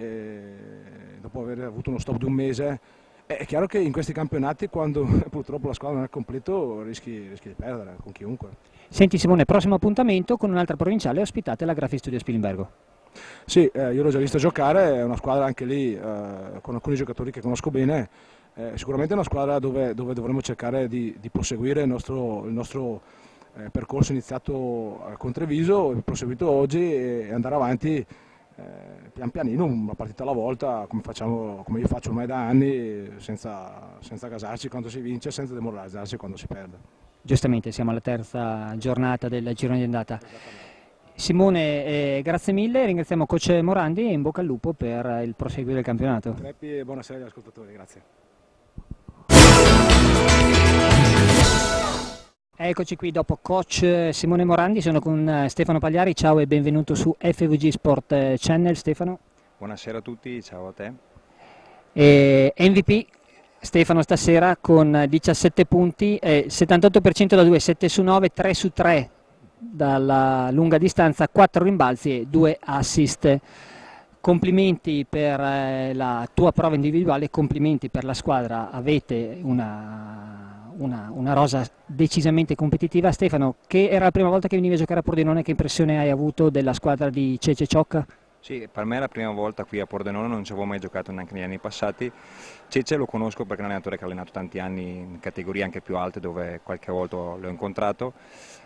dopo aver avuto uno stop di un mese. È chiaro che in questi campionati quando purtroppo la squadra non è completo rischi di perdere con chiunque. Senti Simone, prossimo appuntamento con un'altra provinciale, ospitate la Graphic Studio Spilimbergo. Sì, io l'ho già visto giocare, è una squadra anche lì con alcuni giocatori che conosco bene. Sicuramente è una squadra dove dovremo cercare di proseguire il nostro percorso iniziato con Treviso, proseguito oggi e andare avanti pian pianino, una partita alla volta, come io faccio ormai da anni, senza gasarci quando si vince, senza demoralizzarsi quando si perde. Giustamente, siamo alla terza giornata del girone di andata. Simone, grazie mille, ringraziamo coach Morandi e in bocca al lupo per il proseguire del campionato. Creppi e buonasera agli ascoltatori, grazie. Eccoci qui dopo coach Simone Morandi, sono con Stefano Pagliari, ciao e benvenuto su FVG Sport Channel. Stefano. Buonasera a tutti, ciao a te. MVP Stefano stasera con 17 punti, 78% da 2, 7 su 9, 3 su 3 dalla lunga distanza, 4 rimbalzi e 2 assist. Complimenti per la tua prova individuale, complimenti per la squadra, avete una rosa decisamente competitiva. Stefano, che era la prima volta che venivi a giocare a Pordenone, che impressione hai avuto della squadra di Cece Ciocca? Sì, per me è la prima volta qui a Pordenone, non ci avevo mai giocato neanche negli anni passati. Cece lo conosco perché è un allenatore che ha allenato tanti anni in categorie anche più alte dove qualche volta l'ho incontrato.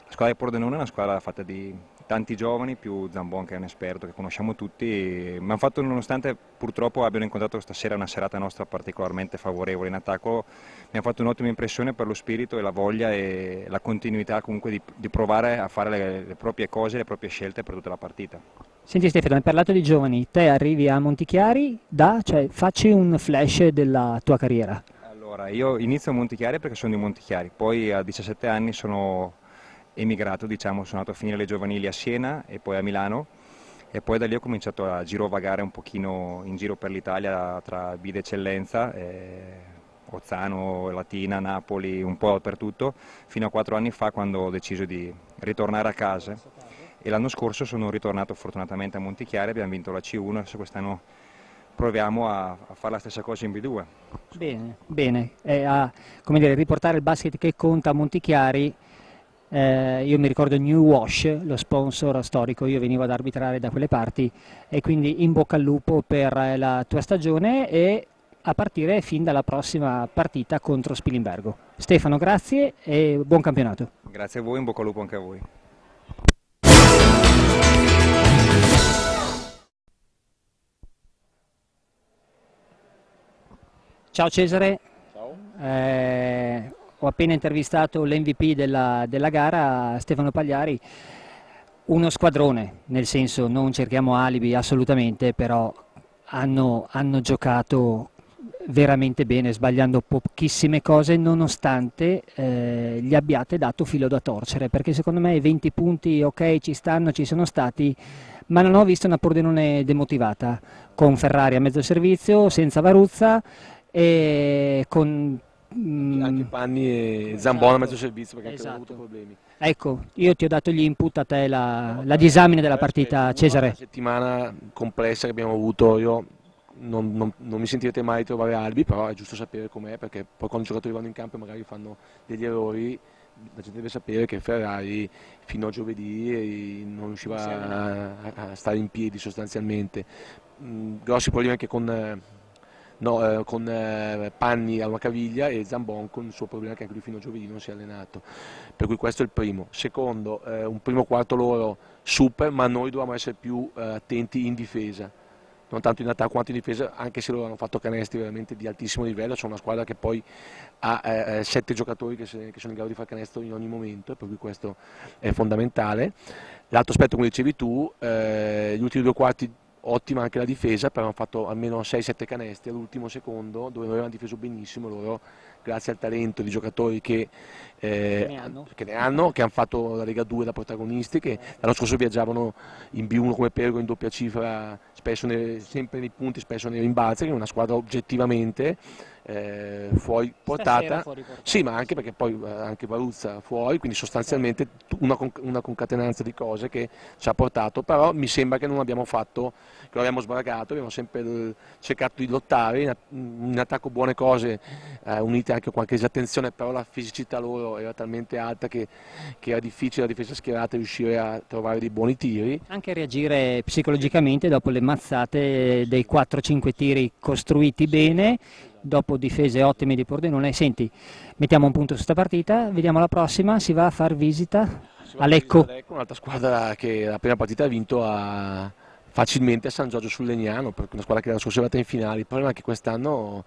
La squadra di Pordenone è una squadra fatta di tanti giovani, più Zambon che è un esperto che conosciamo tutti. Mi hanno fatto, nonostante purtroppo abbiano incontrato stasera una serata nostra particolarmente favorevole in attacco, mi ha fatto un'ottima impressione per lo spirito e la voglia e la continuità comunque di provare a fare le proprie cose, le proprie scelte per tutta la partita. Senti Stefano, hai parlato di giovani, te arrivi a Montichiari cioè, facci un flash della tua carriera. Allora, io inizio a Montichiari perché sono di Montichiari, poi a 17 anni sono emigrato, diciamo, sono andato a finire le giovanili a Siena e poi a Milano e poi da lì ho cominciato a girovagare un pochino in giro per l'Italia tra Bida Eccellenza, Ozzano, Latina, Napoli, un po' dappertutto, fino a 4 anni fa quando ho deciso di ritornare a casa. E l'anno scorso sono ritornato fortunatamente a Montichiari, abbiamo vinto la C1, adesso quest'anno proviamo a fare la stessa cosa in B2. Bene, bene, come dire, riportare il basket che conta a Montichiari. Io mi ricordo New Wash, lo sponsor storico, io venivo ad arbitrare da quelle parti e quindi in bocca al lupo per la tua stagione e a partire fin dalla prossima partita contro Spilimbergo. Stefano, grazie e buon campionato. Grazie a voi, in bocca al lupo anche a voi. Ciao Cesare. Ciao. Ho appena intervistato l'MVP della gara, Stefano Pagliari. Uno squadrone, nel senso non cerchiamo alibi assolutamente, però hanno giocato veramente bene, sbagliando pochissime cose, nonostante gli abbiate dato filo da torcere, perché secondo me i 20 punti ok ci sono stati, ma non ho visto una Pordenone demotivata, con Ferrari a mezzo servizio, senza Varuzza e con anche Panni e Zambon a mezzo servizio perché hanno avuto problemi. Ecco, io ti ho dato gli input a te, la disamine della partita, Cesare. Una settimana complessa che abbiamo avuto, io non mi sentirete mai di trovare albi, però è giusto sapere com'è, perché poi quando i giocatori vanno in campo e magari fanno degli errori, la gente deve sapere che Ferrari fino a giovedì non riusciva a stare in piedi sostanzialmente. Grossi problemi anche con Panni a una caviglia e Zambon con il suo problema che anche lui fino a giovedì non si è allenato, per cui questo è il primo. Secondo, un primo quarto loro super, ma noi dobbiamo essere più attenti in difesa, non tanto in attacco quanto in difesa, anche se loro hanno fatto canestri veramente di altissimo livello. C'è una squadra che poi ha 7 giocatori che sono in grado di fare canestro in ogni momento, per cui questo è fondamentale. L'altro aspetto, come dicevi tu, gli ultimi 2 quarti ottima anche la difesa, però hanno fatto almeno 6-7 canestri all'ultimo secondo, dove noi avevamo difeso benissimo. Loro, grazie al talento di giocatori che hanno fatto la Lega 2 da protagonisti, che l'anno scorso viaggiavano in B1 come Pergo in doppia cifra, sempre nei punti, spesso nei rimbalzi, che è una squadra oggettivamente fuori portata. Sì, ma anche perché poi anche Varuzza fuori, quindi sostanzialmente una concatenanza di cose che ci ha portato, però mi sembra che non abbiamo fatto, che lo abbiamo sbaragato, abbiamo sempre cercato di lottare, in attacco buone cose, unite anche a qualche disattenzione, però la fisicità loro era talmente alta che era difficile la difesa schierata riuscire a trovare dei buoni tiri. Anche reagire psicologicamente dopo le mazzate dei 4-5 tiri costruiti bene, dopo difese ottime di Pordenone. Senti, mettiamo un punto su questa partita, vediamo la prossima, si va a far visita a Lecco. Un'altra squadra che la prima partita ha vinto facilmente a San Giorgio sul Legnano, perché una squadra che era scorsa in finale. Il problema è che quest'anno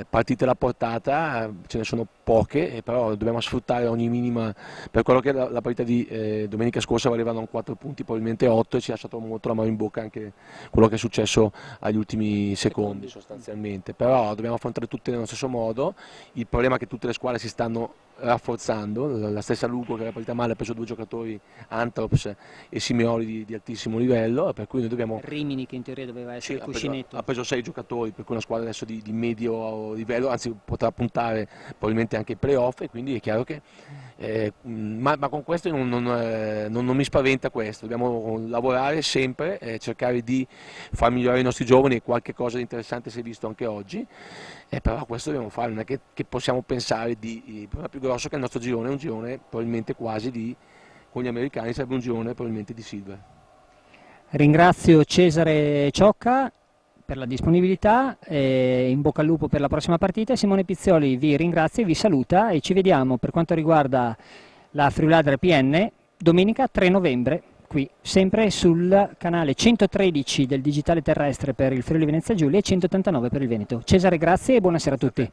partite alla portata ce ne sono poche, però dobbiamo sfruttare ogni minima. Per quello che la partita di domenica scorsa valevano 4 punti, probabilmente 8, e ci ha lasciato molto la mano in bocca anche quello che è successo agli ultimi secondi sostanzialmente. Però dobbiamo affrontare tutte nello stesso modo. Il problema è che tutte le squadre si stanno rafforzando, la stessa Lugo che era partita male ha preso 2 giocatori, Antrops e Simeoli di altissimo livello, per cui noi dobbiamo... Rimini che in teoria doveva essere il cuscinetto. Ha preso 6 giocatori, per cui una squadra adesso di medio livello, anzi potrà puntare probabilmente anche ai playoff, e quindi è chiaro che ma con questo non mi spaventa questo, dobbiamo lavorare sempre, cercare di far migliorare i nostri giovani, e qualche cosa di interessante si è visto anche oggi, però questo dobbiamo fare, non è che possiamo pensare il problema più grosso è che il nostro girone è un girone probabilmente quasi con gli americani sarebbe un girone probabilmente di silver. Ringrazio Cesare Ciocca per la disponibilità, in bocca al lupo per la prossima partita. Simone Pizzioli vi ringrazia e vi saluta, e ci vediamo per quanto riguarda la Friuladra PN domenica 3 novembre, qui sempre sul canale 113 del digitale terrestre per il Friuli Venezia Giulia e 189 per il Veneto. Cesare, grazie e buonasera a tutti.